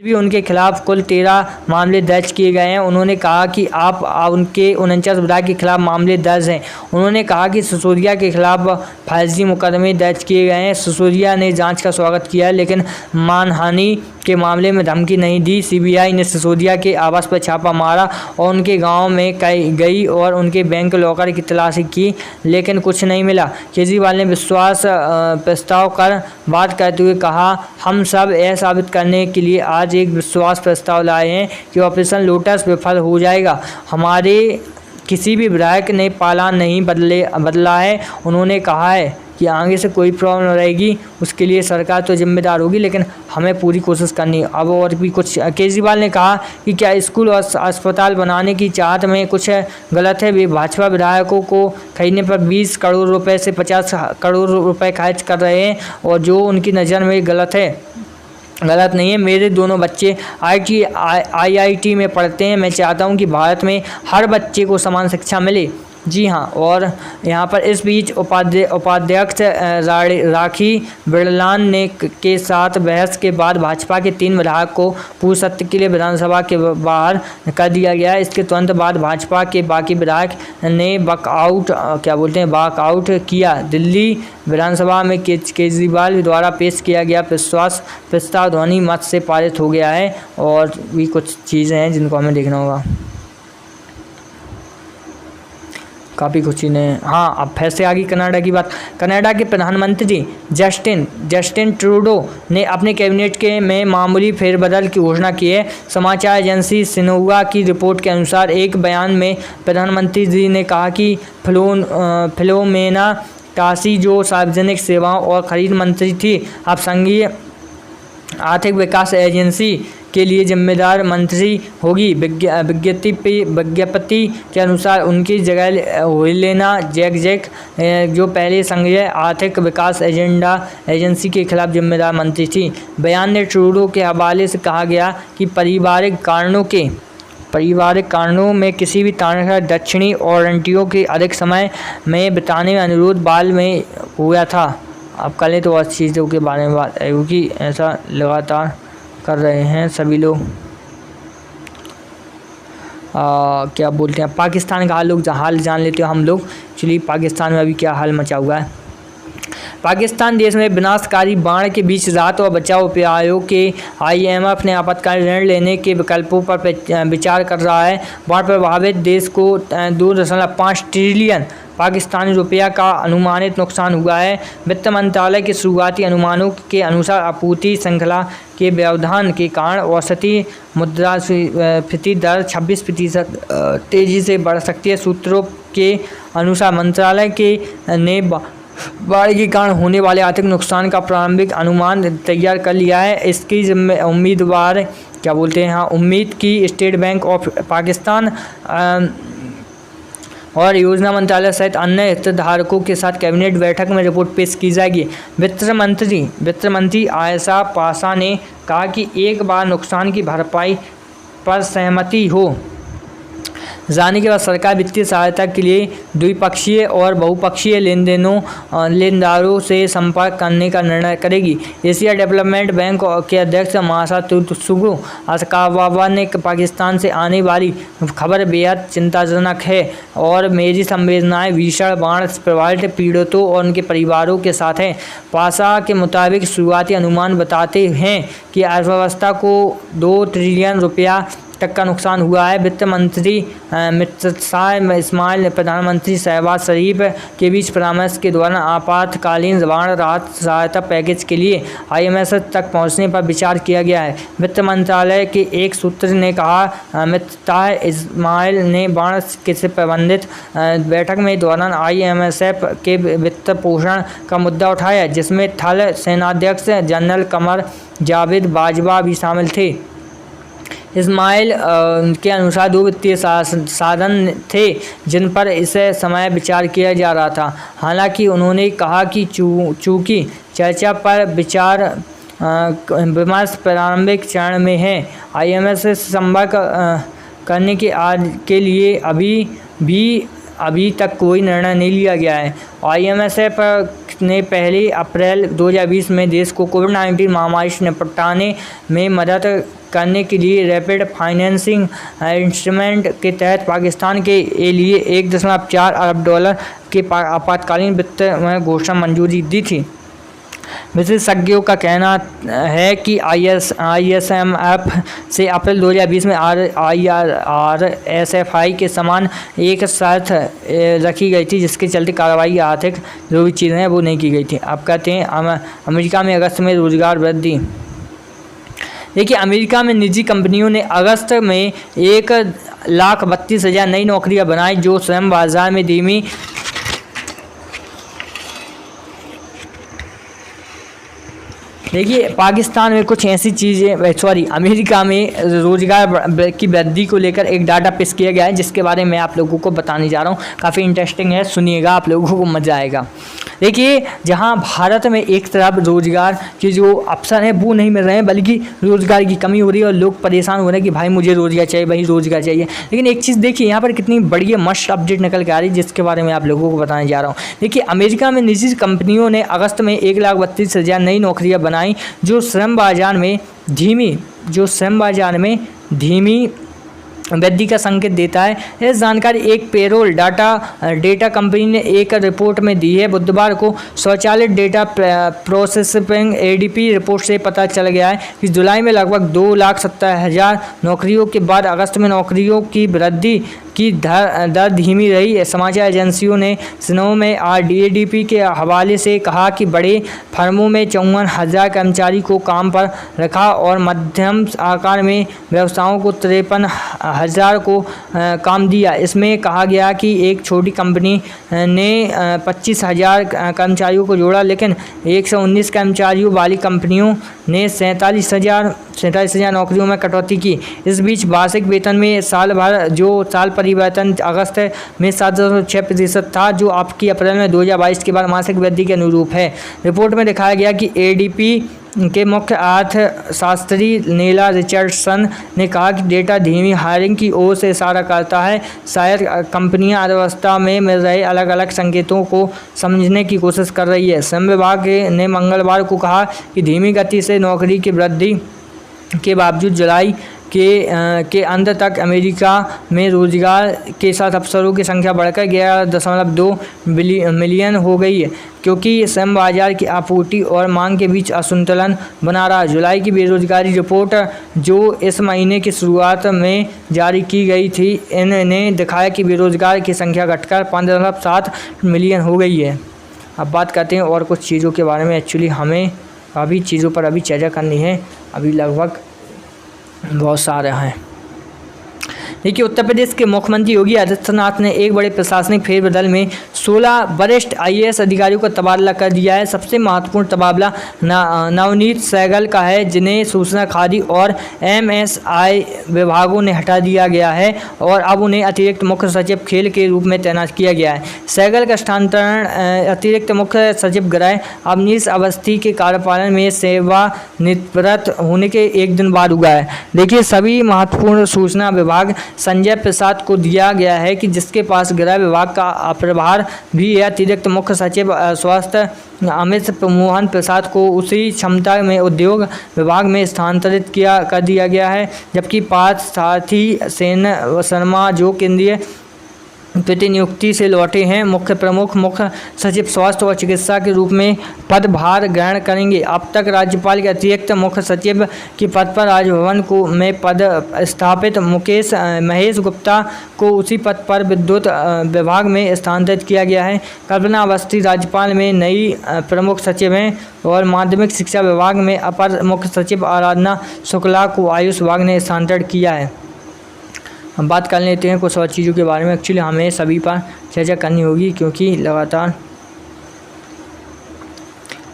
भी उनके खिलाफ कुल 13 मामले दर्ज किए गए हैं। उन्होंने कहा कि आप उनके 49 विधायक के खिलाफ मामले दर्ज हैं। उन्होंने कहा कि सिसोदिया के खिलाफ फर्जी मुकदमे दर्ज किए गए हैं। सिसोदिया ने जांच का स्वागत किया है, लेकिन मानहानि के मामले में धमकी नहीं दी। सीबीआई ने सिसोदिया के आवास पर छापा मारा और उनके गांव में गई और उनके बैंक लॉकर की तलाशी की, लेकिन कुछ नहीं मिला। केजरीवाल ने विश्वास प्रस्ताव कर बात करते हुए कहा, हम सब यह साबित करने के लिए आज एक विश्वास प्रस्ताव लाए हैं कि ऑपरेशन लोटस विफल हो जाएगा। हमारे किसी भी विधायक ने पाला नहीं बदला है। उन्होंने कहा है कि आगे से कोई प्रॉब्लम रहेगी उसके लिए सरकार तो जिम्मेदार होगी, लेकिन हमें पूरी कोशिश करनी है। अब और भी कुछ केजरीवाल ने कहा कि क्या स्कूल और अस्पताल बनाने की चाहत में कुछ गलत है। वे भाजपा विधायकों को खरीदने पर 20 करोड़ रुपए से 50 करोड़ रुपए खर्च कर रहे हैं और जो उनकी नज़र में गलत नहीं है। मेरे दोनों बच्चे IIT में पढ़ते हैं। मैं चाहता हूं कि भारत में हर बच्चे को समान शिक्षा मिले। जी हाँ, और यहाँ पर इस बीच उपाध्यक्ष राखी बिरलान ने के साथ बहस के बाद भाजपा के 3 विधायक को पूरे सत्र के लिए विधानसभा के बाहर कर दिया गया। इसके तुरंत बाद भाजपा के बाकी विधायक ने वॉकआउट किया। दिल्ली विधानसभा में केजरीवाल द्वारा पेश किया गया विश्वास प्रस्ताव ध्वनि मत से पारित हो गया है। और भी कुछ चीज़ें हैं जिनको हमें देखना होगा, काफ़ी कुछ चीज़ें। हाँ, अब फिर से आ गई कनाडा की बात। कनाडा के प्रधानमंत्री जस्टिन ट्रूडो ने अपने कैबिनेट में मामूली फेरबदल की घोषणा की है। समाचार एजेंसी सिन्हुआ की रिपोर्ट के अनुसार एक बयान में प्रधानमंत्री जी ने कहा कि फिलोमेना कासी, जो सार्वजनिक सेवाओं और खरीद मंत्री थी, अब संघीय आर्थिक विकास एजेंसी के लिए जिम्मेदार मंत्री होगी। विज्ञप्ति के अनुसार उनकी जगह हेलेना जैक, जो पहले संघीय आर्थिक विकास एजेंसी के खिलाफ जिम्मेदार मंत्री थी। बयान में ट्रूडो के हवाले से कहा गया कि पारिवारिक कारणों में किसी भी तरह का दक्षिणी ओंटारियो के अधिक समय में बिताने में अनुरोध बाल में हुआ था। अब करें तो और चीज़ों के बारे में बात है, क्योंकि ऐसा लगातार कर रहे हैं सभी लोग। क्या बोलते हैं, पाकिस्तान का हाल जान लेते हो हम लोग। चलिए, पाकिस्तान में अभी क्या हाल मचा हुआ है। पाकिस्तान देश में विनाशकारी बाढ़ के बीच राहत और बचाव उपायों के IMF ने आपातकालीन ऋण लेने के विकल्पों पर विचार कर रहा है। बाढ़ प्रभावित देश को 2.5 ट्रिलियन पाकिस्तानी रुपया का अनुमानित नुकसान हुआ है। वित्त मंत्रालय के शुरुआती अनुमानों के अनुसार आपूर्ति श्रृंखला के व्यवधान के कारण औसती मुद्रास्फीति दर 26% तेजी से बढ़ सकती है। सूत्रों के अनुसार मंत्रालय ने बाढ़ के कारण होने वाले आर्थिक नुकसान का प्रारंभिक अनुमान तैयार कर लिया है। इसकी उम्मीद की स्टेट बैंक ऑफ पाकिस्तान और योजना मंत्रालय सहित अन्य हितधारकों के साथ कैबिनेट बैठक में रिपोर्ट पेश की जाएगी। वित्त मंत्री आयशा पासा ने कहा कि एक बार नुकसान की भरपाई पर सहमति हो जाने के बाद सरकार वित्तीय सहायता के लिए द्विपक्षीय और बहुपक्षीय लेनदारों से संपर्क करने का निर्णय करेगी। एशिया डेवलपमेंट बैंक के अध्यक्ष मासात्सुगु असाकावा ने पाकिस्तान से आने वाली खबर बेहद चिंताजनक है और मेरी संवेदनाएं भीषण बाढ़ प्रभावित पीड़ितों और उनके परिवारों के साथ हैं। पासा के मुताबिक शुरुआती अनुमान बताते हैं कि अर्थव्यवस्था को 2 ट्रिलियन रुपया तक का नुकसान हुआ है। वित्त मंत्री मिर्ज़ा इस्माइल प्रधानमंत्री शहबाज शरीफ के बीच परामर्श के दौरान आपातकालीन बाढ़ राहत सहायता पैकेज के लिए IMF तक पहुंचने पर विचार किया गया है। वित्त मंत्रालय के एक सूत्र ने कहा, मिर्ज़ा इस्माइल ने बाढ़ से प्रबंधित बैठक में दौरान IMF के वित्त पोषण का मुद्दा उठाया, जिसमें थल सेनाध्यक्ष जनरल कमर जावेद बाजवा भी शामिल थे। इस्माइल के अनुसार 2 वित्तीय साधन थे जिन पर इस समय विचार किया जा रहा था। हालांकि उन्होंने कहा कि चूंकि चर्चा पर विचार विमर्श प्रारंभिक चरण में है, IMF से संपर्क करने के लिए अभी तक कोई निर्णय नहीं लिया गया है। IMF ने पहली अप्रैल 2020 में देश को कोविड-19 महामारी से निपटने में मदद करने के लिए रैपिड फाइनेंसिंग इंस्ट्रूमेंट के तहत पाकिस्तान के लिए $1.4 अरब के आपातकालीन वित्त में घोषणा मंजूरी दी थी। विशेषज्ञों का कहना है कि ISMF से अप्रैल 2020 में RSFI के समान एक शर्त रखी गई थी, जिसके चलते कार्रवाई आर्थिक जो भी चीज़ें हैं वो नहीं की गई थी। अब कहते हैं अमेरिका में अगस्त में रोजगार वृद्धि। देखिए, अमेरिका में निजी कंपनियों ने अगस्त में 1,32,000 नई नौकरियां बनाई, जो श्रम बाजार में धीमी देखिए पाकिस्तान में कुछ ऐसी चीज़ें अमेरिका में रोजगार की वृद्धि को लेकर एक डाटा पेश किया गया है, जिसके बारे में आप लोगों को बताने जा रहा हूँ। काफ़ी इंटरेस्टिंग है, सुनिएगा, आप लोगों को मज़ा आएगा। देखिए, जहाँ भारत में एक तरफ रोजगार के जो अवसर हैं वो नहीं मिल रहे हैं, बल्कि रोजगार की कमी हो रही है और लोग परेशान हो रहे हैं कि भाई मुझे रोजगार चाहिए, भाई रोजगार चाहिए। लेकिन एक चीज़ देखिए, यहाँ पर कितनी बढ़िया मस्त अपडेट निकल के आ रही है, जिसके बारे में आप लोगों को बताने जा रहा हूँ। देखिए, अमेरिका में निजी कंपनियों ने अगस्त में 1,32,000 नई नौकरियाँ बनाई, जो श्रम बाजार में धीमी वृद्धि का संकेत देता है। यह जानकारी एक पेरोल डेटा कंपनी ने एक रिपोर्ट में दी है। बुधवार को स्वचालित डेटा प्रोसेसिंग ADP रिपोर्ट से पता चल गया है कि जुलाई में लगभग 2,70,000 नौकरियों के बाद अगस्त में नौकरियों की वृद्धि की दर धीमी रही। समाचार एजेंसियों ने सुनहरों में ADP के हवाले से कहा कि बड़े फर्मों में 54,000 कर्मचारी को काम पर रखा और मध्यम आकार में व्यवसायों को 53,000 को काम दिया। इसमें कहा गया कि एक छोटी कंपनी ने 25,000 कर्मचारियों को जोड़ा, लेकिन 119 कर्मचारियों वाली कंपनियों ने 47,000 नौकरियों में कटौती की। इस बीच वार्षिक वेतन में साल परिवर्तन अगस्त में 7.6% था, जो आपकी अप्रैल में 2022 के बाद मासिक वृद्धि के अनुरूप है। रिपोर्ट में दिखाया गया कि ADP के मुख्य अर्थशास्त्री नीला रिचर्डसन ने कहा कि डेटा धीमी हायरिंग की ओर से इशारा करता है। शायद कंपनियां अर्थव्यवस्था में मिल रहे अलग अलग संकेतों को समझने की कोशिश कर रही है। श्रम विभाग ने मंगलवार को कहा कि धीमी गति से नौकरी की वृद्धि के बावजूद जुलाई के अंत तक अमेरिका में रोजगार के साथ अवसरों की संख्या बढ़कर 11.2 मिलियन हो गई है, क्योंकि श्रम बाजार की आपूर्ति और मांग के बीच असंतुलन बना रहा। जुलाई की बेरोजगारी रिपोर्ट, जो इस महीने की शुरुआत में जारी की गई थी, इन्होंने दिखाया कि बेरोजगार की संख्या घटकर 5.7 मिलियन हो गई है। अब बात करते हैं और कुछ चीज़ों के बारे में। एक्चुअली हमें अभी चीज़ों पर चर्चा करनी है, अभी लगभग बहुत सारे हैं। देखिए, उत्तर प्रदेश के मुख्यमंत्री योगी आदित्यनाथ ने एक बड़े प्रशासनिक फेरबदल में 16 वरिष्ठ IAS अधिकारियों का तबादला कर दिया है। सबसे महत्वपूर्ण तबादला नवनीत सहगल का है, जिन्हें सूचना, खाद्य और MSI विभागों ने हटा दिया गया है और अब उन्हें अतिरिक्त मुख्य सचिव खेल के रूप में तैनात किया गया है। सहगल का स्थानांतरण अतिरिक्त मुख्य सचिव गृह अवनीश अवस्थी के कार्यपालन में सेवानिवृत्त होने के एक दिन बाद हुआ है। देखिए, सभी महत्वपूर्ण सूचना विभाग संजय प्रसाद को दिया गया है, कि जिसके पास गृह विभाग का प्रभार भी है। अतिरिक्त मुख्य सचिव स्वास्थ्य अमित मोहन प्रसाद को उसी क्षमता में उद्योग विभाग में स्थानांतरित कर दिया गया है, जबकि पार्थ सारथी सेन शर्मा, जो केंद्रीय प्रतिनियुक्ति से लौटे हैं, मुख्य सचिव स्वास्थ्य और चिकित्सा के रूप में पदभार ग्रहण करेंगे। अब तक राज्यपाल के अतिरिक्त मुख्य सचिव के पद पर राजभवन में पद स्थापित महेश गुप्ता को उसी पद पर विद्युत विभाग में स्थानांतरित किया गया है। कल्पना अवस्थी राज्यपाल में नई प्रमुख सचिव हैं और माध्यमिक शिक्षा विभाग में अपर मुख्य सचिव आराधना शुक्ला को आयुष विभाग ने स्थानांतरित किया है। हम बात कर लेते हैं कुछ और चीज़ों के बारे में। एक्चुअली हमें सभी पर चर्चा करनी होगी, क्योंकि लगातार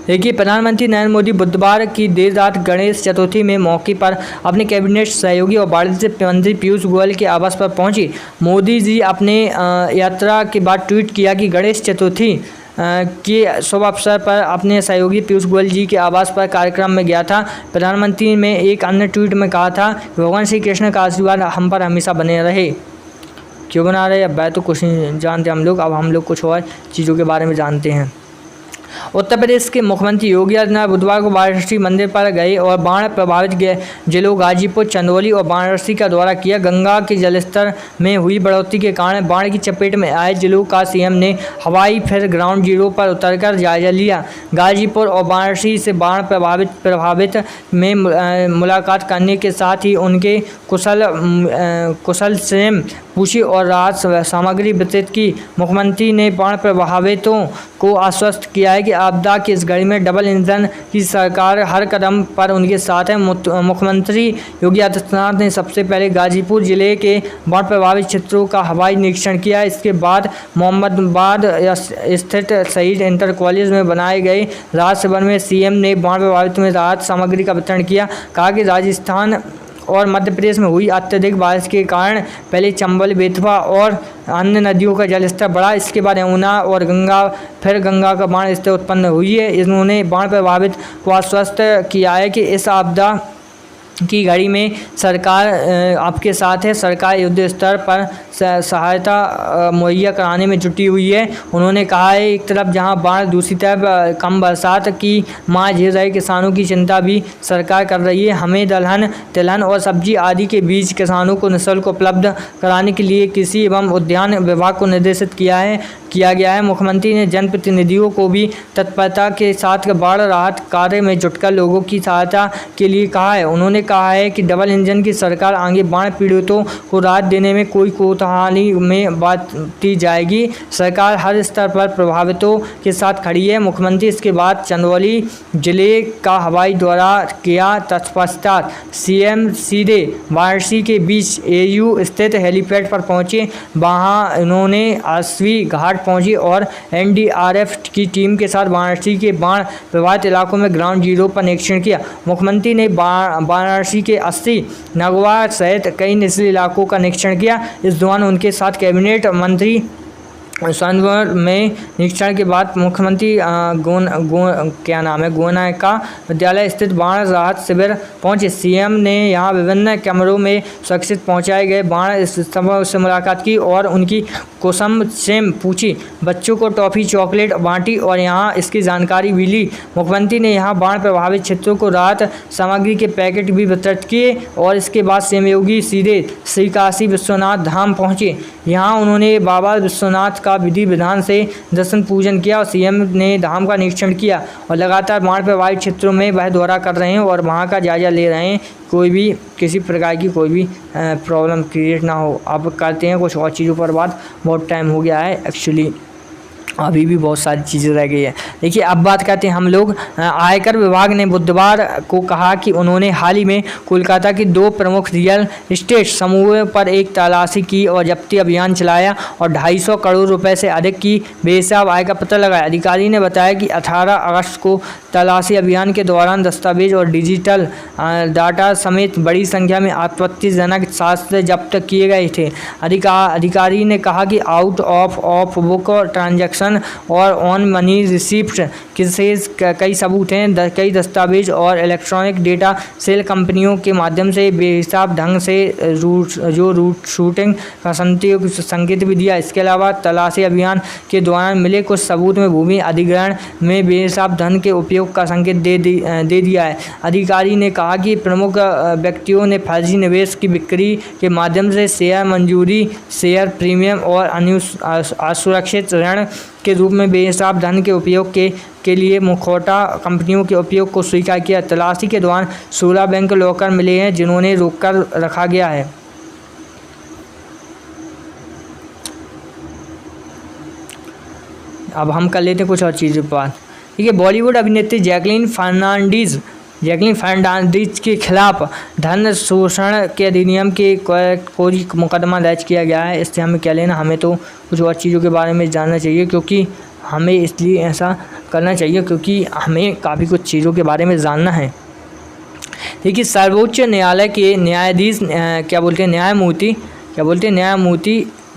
देखिए, प्रधानमंत्री नरेंद्र मोदी बुधवार की देर रात गणेश चतुर्थी में मौके पर अपने कैबिनेट सहयोगी और वाणिज्य मंत्री पीयूष गोयल के आवास पर पहुंचे। मोदी जी अपने यात्रा के बाद ट्वीट किया कि गणेश चतुर्थी के शुभ अवसर पर अपने सहयोगी पीयूष गोयल जी के आवास पर कार्यक्रम में गया था। प्रधानमंत्री ने एक अन्य ट्वीट में कहा था, भगवान श्री कृष्ण का आशीर्वाद हम पर हमेशा बने रहे। क्यों बना रहे, अब तो कुछ नहीं जानते हम लोग। अब हम लोग कुछ और चीज़ों के बारे में जानते हैं। उत्तर प्रदेश के मुख्यमंत्री योगी आदित्यनाथ बुधवार को वाराणसी मंदिर पर गए और बाढ़ प्रभावित जिलों गाजीपुर, चंदौली और वाराणसी का दौरा किया। गंगा के जलस्तर में हुई बढ़ोतरी के कारण बाढ़ की चपेट में आए जिलों का सीएम ने हवाई फिर ग्राउंड जीरो पर उतरकर जायजा लिया। गाजीपुर और वाराणसी से बाढ़ प्रभावित में मुलाकात करने के साथ ही उनके कुशल क्षेम पूछी और राहत सामग्री वितरित की। मुख्यमंत्री ने बाढ़ प्रभावितों को आश्वस्त किया है कि आपदा की इस घड़ी में डबल इंजन की सरकार हर कदम पर उनके साथ है। मुख्यमंत्री योगी आदित्यनाथ ने सबसे पहले गाजीपुर जिले के बाढ़ प्रभावित क्षेत्रों का हवाई निरीक्षण किया। इसके बाद मोहम्मदाबाद स्थित शहीद इंटर कॉलेज में बनाए गए राहत शिविर में सीएम ने बाढ़ प्रभावित में राहत सामग्री का वितरण किया। कहा कि राजस्थान और मध्य प्रदेश में हुई अत्यधिक बारिश के कारण पहले चंबल, बेतवा और अन्य नदियों का जलस्तर बढ़ा। इसके बाद यमुना और गंगा का बाढ़ स्थिति उत्पन्न हुई है। इन्होंने बाढ़ प्रभावित को आश्वस्त किया है कि इस आपदा की घड़ी में सरकार आपके साथ है। सरकार युद्ध स्तर पर सहायता मुहैया कराने में जुटी हुई है। उन्होंने कहा है एक तरफ जहां बाढ़, दूसरी तरफ कम बरसात की मार झेल रहे किसानों की चिंता भी सरकार कर रही है। हमें दलहन, तिलहन और सब्जी आदि के बीज किसानों को निःशुल्क उपलब्ध कराने के लिए कृषि एवं उद्यान विभाग को निर्देशित किया गया है। मुख्यमंत्री ने जनप्रतिनिधियों को भी तत्परता के साथ बाढ़ राहत कार्य में जुटकर लोगों की सहायता के लिए कहा है। उन्होंने कहा है कि डबल इंजन की सरकार आगे बाढ़ पीड़ितों को राहत देने में कोई कोताही में बरती जाएगी। सरकार हर स्तर पर प्रभावितों के साथ खड़ी है। मुख्यमंत्री इसके बाद चंदौली जिले का हवाई दौरा किया। तत्पश्चात सीएम सीधे वाराणसी के बीच एयू स्थित हेलीपैड पर पहुंचे। वहां उन्होंने 80 घाट पहुंची और एनडीआरएफ की टीम के साथ वाराणसी के बाढ़ प्रभावित इलाकों में ग्राउंड जीरो पर निरीक्षण किया। मुख्यमंत्री ने वाराणसी के 80 नगवा सहित कई निचले इलाकों का निरीक्षण किया। इस दौरान उनके साथ कैबिनेट मंत्री सोनभद्र में निरीक्षण के बाद मुख्यमंत्री गोना का विद्यालय स्थित बाढ़ राहत शिविर पहुंचे। सीएम ने यहां विभिन्न कैमरों में सुरक्षित पहुंचाए गए बाढ़ स्थलों से मुलाकात की और उनकी कुशल क्षेम पूछी। बच्चों को टॉफी, चॉकलेट बांटी और यहां इसकी जानकारी भी ली। मुख्यमंत्री ने यहां बाढ़ प्रभावित क्षेत्रों को राहत सामग्री के पैकेट भी वितरित किए और इसके बाद सीएम योगी सीधे श्री काशी विश्वनाथ धाम पहुंचे। यहाँ उन्होंने बाबा विश्वनाथ का विधि विधान से दर्शन पूजन किया और सीएम ने धाम का निरीक्षण किया और लगातार बाढ़ प्रभावित क्षेत्रों में वह दौरा कर रहे हैं और वहाँ का जायजा ले रहे हैं। कोई भी किसी प्रकार की कोई भी प्रॉब्लम क्रिएट ना हो। अब करते हैं कुछ और चीज़ों पर बात। बहुत टाइम हो गया है एक्चुअली, अभी भी बहुत सारी चीज़ें रह गई है। देखिए अब बात करते हैं हम लोग। आयकर विभाग ने बुधवार को कहा कि उन्होंने हाल ही में कोलकाता की 2 प्रमुख रियल एस्टेट समूहों पर एक तलाशी की और जब्ती अभियान चलाया और 250 करोड़ रुपए से अधिक की बेहिसाब आय का पता लगाया। अधिकारी ने बताया कि 18 अगस्त को तलाशी अभियान के दौरान दस्तावेज और डिजिटल डाटा समेत बड़ी संख्या में आपत्तिजनक साक्ष्य जब्त किए गए थे। अधिकारी ने कहा कि आउट ऑफ बुक ट्रांजैक्शन और ऑन मनी रिसिप्ट के कई सबूत हैं। कई दस्तावेज और इलेक्ट्रॉनिक डेटा सेल कंपनियों के माध्यम से बेहिसाब ढंग से रूट शूटिंग का संकेत भी दिया। इसके अलावा तलाशी अभियान के दौरान मिले कुछ सबूत में भूमि अधिग्रहण में बेहिसाब धन के उपयोग का संकेत दे दिया है। अधिकारी ने कहा कि प्रमुख व्यक्तियों ने फर्जी निवेश की बिक्री के माध्यम से शेयर मंजूरी, शेयर प्रीमियम और असुरक्षित ऋण के रूप में बेहिसाब धन के उपयोग के लिए मुखौटा कंपनियों के उपयोग को स्वीकार किया। तलाशी के दौरान 16 बैंक लॉकर मिले हैं जिन्होंने रोककर रखा गया है। अब हम कर लेते हैं कुछ और चीज़ों पर बात। ठीक है, बॉलीवुड अभिनेत्री जैकलीन फर्नांडीज के खिलाफ धन शोषण के अधिनियम के कोई मुकदमा दर्ज किया गया है। इससे हमें क्या लेना, हमें तो कुछ और चीज़ों के बारे में जानना चाहिए, क्योंकि हमें इसलिए ऐसा करना चाहिए क्योंकि हमें काफ़ी कुछ चीज़ों के बारे में जानना है। देखिए, सर्वोच्च न्यायालय के न्यायाधीश न्यायमूर्ति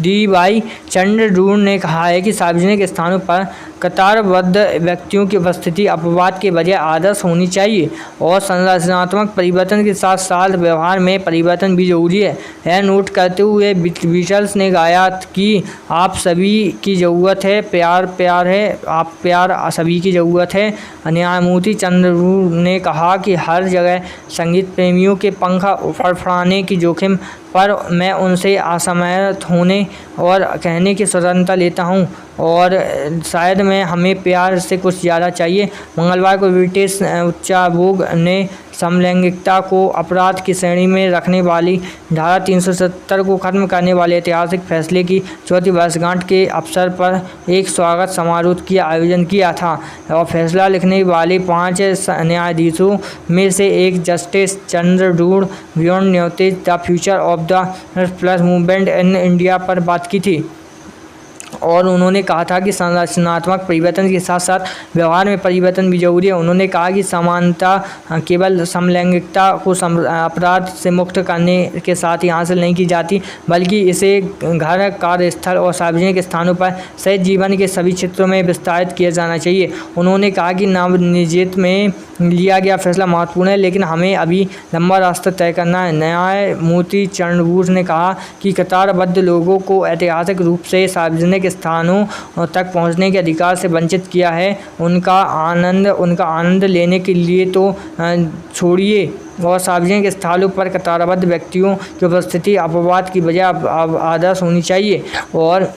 DY चंद्रचूड़ ने कहा है कि सार्वजनिक स्थानों पर कतारबद्ध व्यक्तियों की उपस्थिति अपवाद के बजाय आदर्श होनी चाहिए और संरचनात्मक परिवर्तन के साथ साथ व्यवहार में परिवर्तन भी जरूरी है। यह नोट करते हुए बीटल्स ने गाया कि आप सभी की ज़रूरत है, प्यार प्यार है, आप प्यार सभी की ज़रूरत है। न्यायमूर्ति चंद्रचूड़ ने कहा कि हर जगह संगीत प्रेमियों के पंख फड़फड़ाने की जोखिम पर मैं उनसे असहमत होने और कहने की स्वतंत्रता लेता हूं और शायद मैं हमें प्यार से कुछ ज़्यादा चाहिए। मंगलवार को ब्रिटिश उच्चायोग ने समलैंगिकता को अपराध की श्रेणी में रखने वाली धारा 370 को खत्म करने वाले ऐतिहासिक फैसले की चौथी वर्षगांठ के अवसर पर एक स्वागत समारोह का आयोजन किया था और फैसला लिखने वाले 5 न्यायाधीशों में से एक justice Chandrachud beyond notice the future of the plus movement in India पर बात की थी और उन्होंने कहा था कि संरचनात्मक परिवर्तन के साथ साथ व्यवहार में परिवर्तन भी जरूरी है। उन्होंने कहा कि समानता केवल समलैंगिकता को अपराध से मुक्त करने के साथ ही हासिल नहीं की जाती, बल्कि इसे घर, कार्यस्थल और सार्वजनिक स्थानों पर सहित जीवन के सभी क्षेत्रों में विस्तारित किया जाना चाहिए। उन्होंने कहा कि नवनिर्वाचित में लिया गया फैसला महत्वपूर्ण है, लेकिन हमें अभी लंबा रास्ता तय करना है। न्यायमूर्ति चंद्रचूड़ ने कहा कि कतारबद्ध लोगों को ऐतिहासिक रूप से सार्वजनिक स्थानों तक पहुंचने के अधिकार से वंचित किया है। उनका आनंद लेने के लिए तो छोड़िए और सार्वजनिक स्थलों पर कतारबद्ध व्यक्तियों की उपस्थिति अपवाद की बजाय आदर्श होनी चाहिए और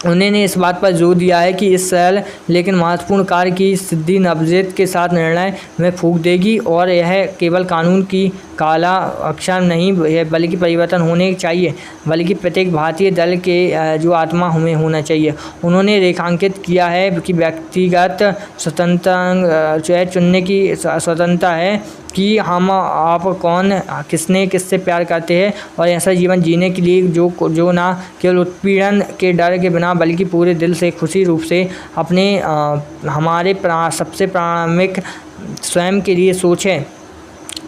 उन्होंने इस बात पर जोर दिया है कि इस सरल लेकिन महत्वपूर्ण कार्य की सिद्धि नवनिर्वाचित के साथ निर्णय में फूंक देगी और यह केवल कानून की काला अक्षर नहीं है बल्कि परिवर्तन होने चाहिए, बल्कि प्रत्येक भारतीय दल के जो आत्मा हमें होना चाहिए। उन्होंने रेखांकित किया है कि व्यक्तिगत स्वतंत्रता चुनने की स्वतंत्रता है कि हम आप कौन किसने किससे प्यार करते हैं और ऐसा जीवन जीने के लिए जो ना केवल उत्पीड़न के डर के बिना बल्कि पूरे दिल से खुशी रूप से अपने हमारे सबसे प्राथमिक स्वयं के लिए सोचें।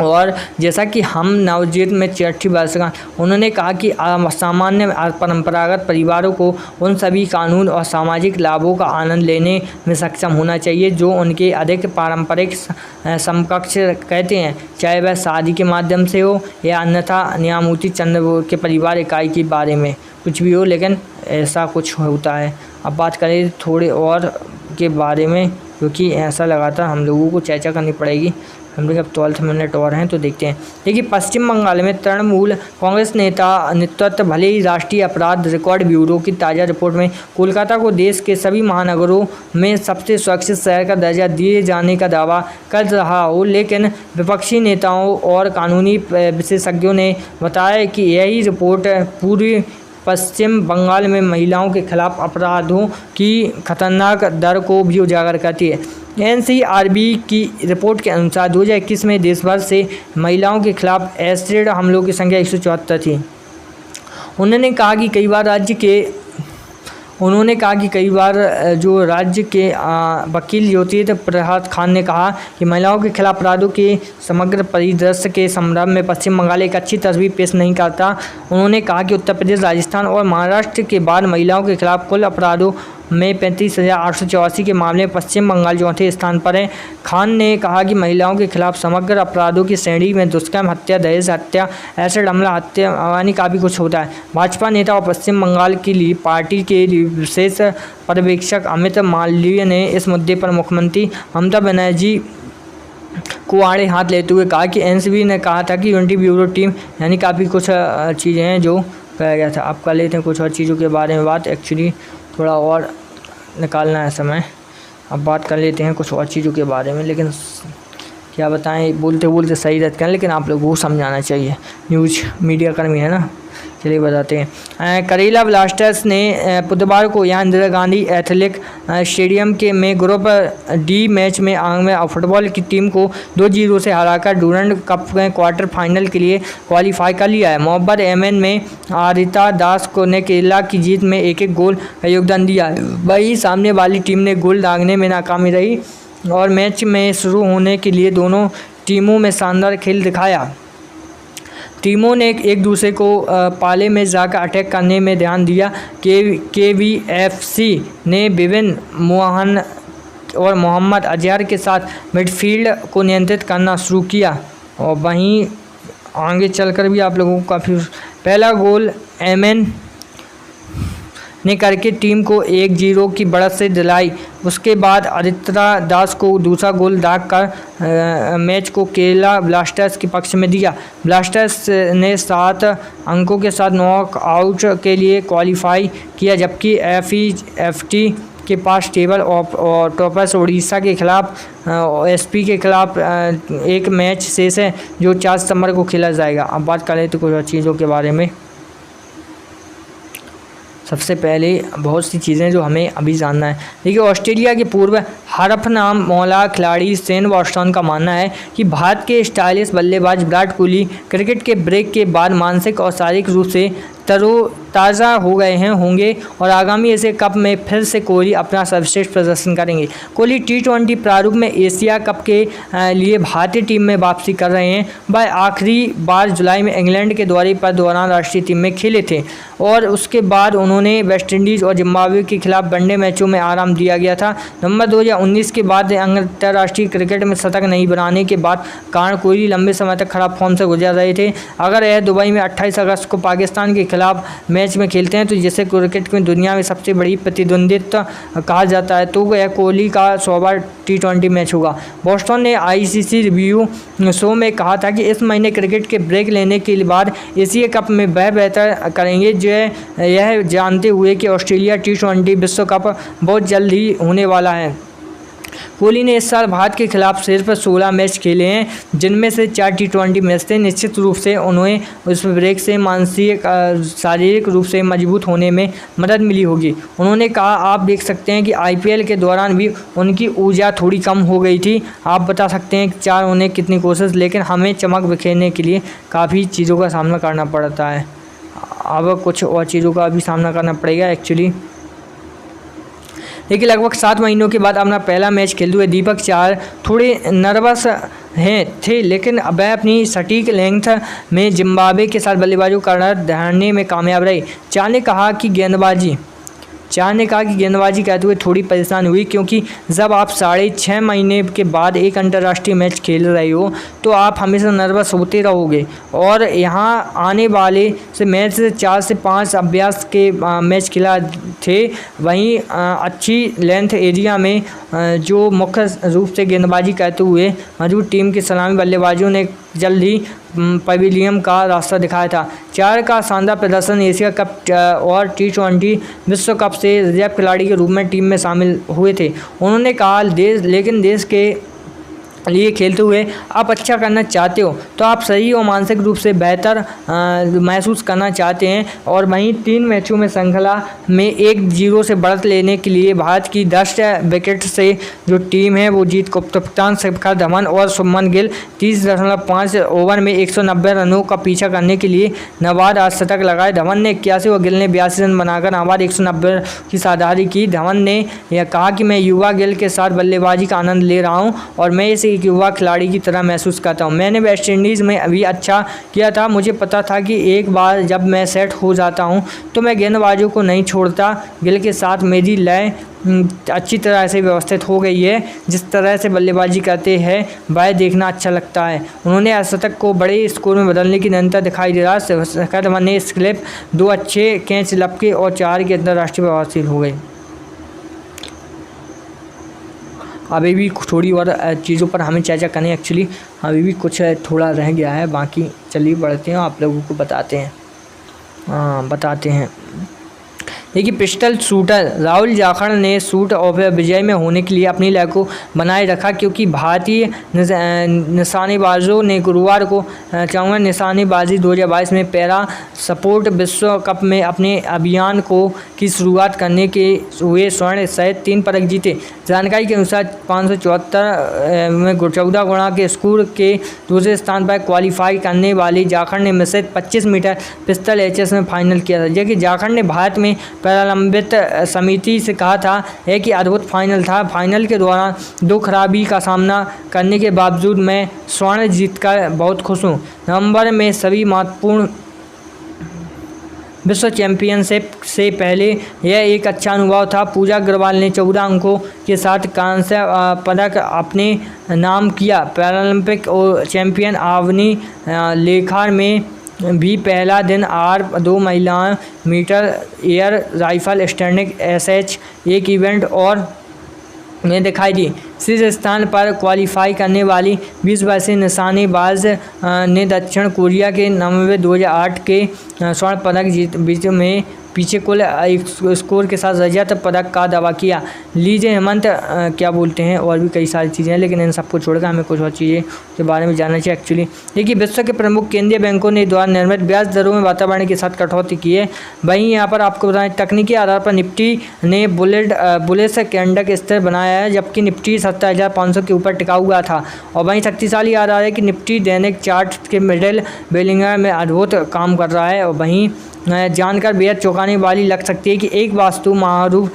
और जैसा कि हम नवनिर्वाचित में 6ठी वर्षगांठ, उन्होंने कहा कि सामान्य परंपरागत परिवारों को उन सभी कानून और सामाजिक लाभों का आनंद लेने में सक्षम होना चाहिए जो उनके अधिक पारंपरिक समकक्ष कहते हैं, चाहे वह शादी के माध्यम से हो या अन्यथा न्यायमूर्ति चंद्रचूड़ के परिवार इकाई के बारे में कुछ भी हो, लेकिन ऐसा कुछ होता है। अब बात करें थोड़े और के बारे में, क्योंकि ऐसा लगातार हम लोगों को चर्चा करनी पड़ेगी। हम लोग अब 12 मिनट और हैं तो देखते हैं। देखिए, पश्चिम बंगाल में तृणमूल कांग्रेस नेतृत्व भले ही राष्ट्रीय अपराध रिकॉर्ड ब्यूरो की ताज़ा रिपोर्ट में कोलकाता को देश के सभी महानगरों में सबसे सुरक्षित शहर का दर्जा दिए जाने का दावा कर रहा हो, लेकिन विपक्षी नेताओं और कानूनी विशेषज्ञों ने बताया कि यही रिपोर्ट पूरी पश्चिम बंगाल में महिलाओं के खिलाफ अपराधों की खतरनाक दर को भी उजागर करती है। NCRB की रिपोर्ट के अनुसार 2021 में देश भर से महिलाओं के खिलाफ एसिड हमलों की संख्या 174 थी। उन्होंने कहा कि कई बार जो राज्य के वकील ज्योतिर्थ प्रसाद खान ने कहा कि महिलाओं के खिलाफ अपराधों के समग्र परिदृश्य के संदर्भ में पश्चिम बंगाल एक अच्छी तस्वीर पेश नहीं करता। उन्होंने कहा कि उत्तर प्रदेश, राजस्थान और महाराष्ट्र के बाद महिलाओं के खिलाफ कुल अपराधों में 35,884 के मामले में पश्चिम बंगाल चौथे स्थान पर है। खान ने कहा कि महिलाओं के खिलाफ समग्र अपराधों की श्रेणी में दुष्कर्म, हत्या, दहेज हत्या, एसिड हमला, हत्या यानी काफ़ी कुछ होता है। भाजपा नेता और पश्चिम बंगाल की पार्टी के विशेष पर्यवेक्षक अमित मालवीय ने इस मुद्दे पर मुख्यमंत्री ममता बनर्जी को आड़े हाथ लेते हुए कहा कि NCB ने कहा था कि यूनिटी ब्यूरो टीम यानी काफ़ी कुछ चीज़ें हैं जो कहा गया था। आप कर लेते हैं कुछ और चीज़ों के बारे में बात, एक्चुअली थोड़ा और निकालना है समय। अब बात कर लेते हैं कुछ और चीज़ों के बारे में, लेकिन क्या बताएं, बोलते बोलते सही रहते हैं, लेकिन आप लोगों को समझाना चाहिए, न्यूज़ मीडिया कर्मी है ना। चलिए बताते हैं। करेला ब्लास्टर्स ने बुधवार को यहाँ इंदिरा गांधी एथलेटिक स्टेडियम में ग्रुप डी मैच में आंगन फुटबॉल की टीम को 2-0 से हराकर डूरंड कप के क्वार्टर फाइनल के लिए क्वालिफाई कर लिया है। मोहब्बत एमएन में आरिता दास को ने केरला की जीत में एक गोल का योगदान दिया है। वही सामने वाली टीम ने गोल दागने में नाकामी रही और मैच में शुरू होने के लिए दोनों टीमों में शानदार खेल दिखाया। टीमों ने एक दूसरे को पाले में जाकर अटैक करने में ध्यान दिया। KVFC ने विभिन्न मोहन और मोहम्मद अजहर के साथ मिडफील्ड को नियंत्रित करना शुरू किया। और वहीं आगे चलकर भी आप लोगों को काफ़ी पहला गोल एमएन ने करके टीम को 1-0 की बढ़त से दिलाई। उसके बाद आदित्य दास को दूसरा गोल दागकर मैच को केरला ब्लास्टर्स के पक्ष में दिया। ब्लास्टर्स ने 7 अंकों के साथ नॉकआउट के लिए क्वालिफाई किया, जबकि FEFT के पास टेबल और टॉपर्स उड़ीसा के खिलाफ SP के खिलाफ एक मैच शेष है जो 4 सितंबर को खेला जाएगा। अब बात करें तो कुछ चीज़ों के बारे में। सबसे पहले बहुत सी चीज़ें जो हमें अभी जानना है। देखिए, ऑस्ट्रेलिया के पूर्व हरफनाम मौला खिलाड़ी शेन वॉटसन का मानना है कि भारत के स्टाइलिश बल्लेबाज विराट कोहली क्रिकेट के ब्रेक के बाद मानसिक और शारीरिक रूप से तरोताज़ा हो गए होंगे और आगामी एशिया कप में फिर से कोहली अपना सर्वश्रेष्ठ प्रदर्शन करेंगे। कोहली T20 प्रारूप में एशिया कप के लिए भारतीय टीम में वापसी कर रहे हैं। वह आखिरी बार जुलाई में इंग्लैंड के दौरे पर दौरान राष्ट्रीय टीम में खेले थे और उसके बाद उन्होंने वेस्टइंडीज़ और जिम्बाब्वे के खिलाफ वनडे मैचों में आराम दिया गया था। नवंबर 2019 के बाद अंतर्राष्ट्रीय क्रिकेट में शतक नहीं बनाने के बाद कारण कोहली लंबे समय तक खराब फॉर्म से गुजर रहे थे। अगर यह दुबई में 28 अगस्त को पाकिस्तान के खिलाफ मैच में खेलते हैं तो जिसे क्रिकेट में दुनिया में सबसे बड़ी प्रतिद्वंदिता कहा जाता है, तो यह कोहली का 100वां T20 मैच होगा। बोस्टन ने ICC रिव्यू शो में कहा था कि इस महीने क्रिकेट के ब्रेक लेने के बाद एशिया कप में वह बेहतर करेंगे, जो यह जानते हुए कि ऑस्ट्रेलिया T20 विश्व कप बहुत जल्द ही होने वाला है। कोहली ने इस साल भारत के खिलाफ सिर्फ 16 मैच खेले हैं, जिनमें से 4 T20 मैच थे। निश्चित रूप से उन्हें उस ब्रेक से मानसिक शारीरिक रूप से मजबूत होने में मदद मिली होगी। उन्होंने कहा, आप देख सकते हैं कि IPL के दौरान भी उनकी ऊर्जा थोड़ी कम हो गई थी। आप बता सकते हैं कि 4 उन्हें कितनी कोशिश, लेकिन हमें चमक बिखेरने के लिए काफ़ी चीज़ों का सामना करना पड़ता है। अब कुछ और चीज़ों का भी सामना करना पड़ेगा एक्चुअली। देखिए, लगभग 7 महीनों के बाद अपना पहला मैच खेलते हुए दीपक चहर थोड़े नर्वस थे, लेकिन वह अपनी सटीक लेंथ में जिम्बाब्वे के साथ बल्लेबाजी करने में कामयाब रहे। चहर ने कहा कि गेंदबाजी करते हुए थोड़ी परेशान हुई, क्योंकि जब आप 6.5 महीने के बाद एक अंतर्राष्ट्रीय मैच खेल रहे हो तो आप हमेशा नर्वस होते रहोगे। और यहाँ आने वाले से मैच 4 से 5 अभ्यास के मैच खेला थे। वहीं अच्छी लेंथ एरिया में जो मुख्य रूप से गेंदबाजी करते हुए मौजूद टीम के सलामी बल्लेबाजों ने जल्द ही पवेलियन का रास्ता दिखाया था। चहर का शानदार प्रदर्शन एशिया कप और T20 विश्व कप से रिजर्व खिलाड़ी के रूप में टीम में शामिल हुए थे। उन्होंने कहा, लेकिन देश के लिए खेलते हुए आप अच्छा करना चाहते हो तो आप सही और मानसिक रूप से बेहतर महसूस करना चाहते हैं। और वहीं 3 मैचों में श्रृंखला में 1-0 से बढ़त लेने के लिए भारत की 10 विकेट से जो टीम है वो जीत को कप्तान शिखर धवन और शुभमन गिल 30.5 ओवर में 190 रनों का पीछा करने के लिए नवाद शतक लगाए। धवन ने 81 और गिल ने 82 रन बनाकर नवाद 190 की साझेदारी की। धवन ने यह कहा कि मैं युवा गिल के साथ बल्लेबाजी का आनंद ले रहा हूं और मैं इसे एक युवा खिलाड़ी की तरह महसूस करता हूं। मैंने वेस्टइंडीज़ में अभी अच्छा किया था। मुझे पता था कि एक बार जब मैं सेट हो जाता हूं तो मैं गेंदबाजों को नहीं छोड़ता। गिल के साथ मेरी लय अच्छी तरह से व्यवस्थित हो गई है। जिस तरह से बल्लेबाजी करते हैं वह देखना अच्छा लगता है। उन्होंने शतक को बड़े स्कोर में बदलने की निरंतर दिखाई दे रहा है। शिखर धवन ने स्लिप 2 अच्छे कैच लपके और 4 के अंतर्राष्ट्रीय हासिल हो गए। अभी भी थोड़ी और चीज़ों पर हमें चर्चा करनी है। एक्चुअली अभी भी कुछ थोड़ा रह गया है, बाकी चलिए बढ़ते हैं, आप लोगों को बताते हैं। देखिए, पिस्टल शूटर राहुल जाखड़ ने शूट ऑफ विजय में होने के लिए अपनी लय को बनाए रखा, क्योंकि भारतीय निशानेबाजों ने गुरुवार को निशानेबाजी 2022 में पैरा स्पोर्ट विश्व कप में अपने अभियान की शुरुआत करने के हुए स्वर्ण सहित 3 पदक जीते। जानकारी के अनुसार 574 में 14 गुणा के स्कोर के दूसरे स्थान पर क्वालिफाई करने वाली जाखड़ ने मिश्रित 25 मीटर पिस्टल HS में फाइनल किया था। जबकि जाखड़ ने भारत में प्रारंभिक समिति से कहा था है कि अद्भुत फाइनल था। फाइनल के दौरान 2 खराबी का सामना करने के बावजूद मैं स्वर्ण जीतकर बहुत खुश हूँ। नवंबर में सभी महत्वपूर्ण विश्व चैंपियनशिप से पहले यह एक अच्छा अनुभव था। पूजा अग्रवाल ने 14 अंकों के साथ कांस्य पदक अपने नाम किया। पैरालंपिक चैंपियन आवनी लेखार में भी पहला दिन R2 महिलाओं metre air rifle standing SH एक इवेंट और में दिखाई दी। शीर्ष स्थान पर क्वालिफाई करने वाली 20 वर्षीय निशानेबाज ने दक्षिण कोरिया के 2008 के स्वर्ण पदक बीच में पीछे कुल एक स्कोर के साथ रजत पदक का दावा किया। लीजिए हेमंत क्या बोलते हैं, और भी कई सारी चीज़ें हैं, लेकिन इन सबको छोड़कर हमें कुछ और चीज़ें के बारे में जानना चाहिए। एक्चुअली देखिए, विश्व के प्रमुख केंद्रीय बैंकों ने द्वारा निर्मित ब्याज दरों में वातावरण के साथ कटौती की है। वहीं यहाँ पर आपको बताएं, तकनीकी आधार पर निफ्टी ने बुलिश कैंडल स्थिर बनाया है, जबकि निफ्टी 70,500 के ऊपर टिका हुआ था। और वहीं शक्तिशाली आधार है कि निफ्टी दैनिक चार्ट के मिडिल बेलिंगर में अद्भुत काम कर रहा है। और वहीं जानकर बेहद चौंकाने वाली लग सकती है कि एक वास्तु महारूप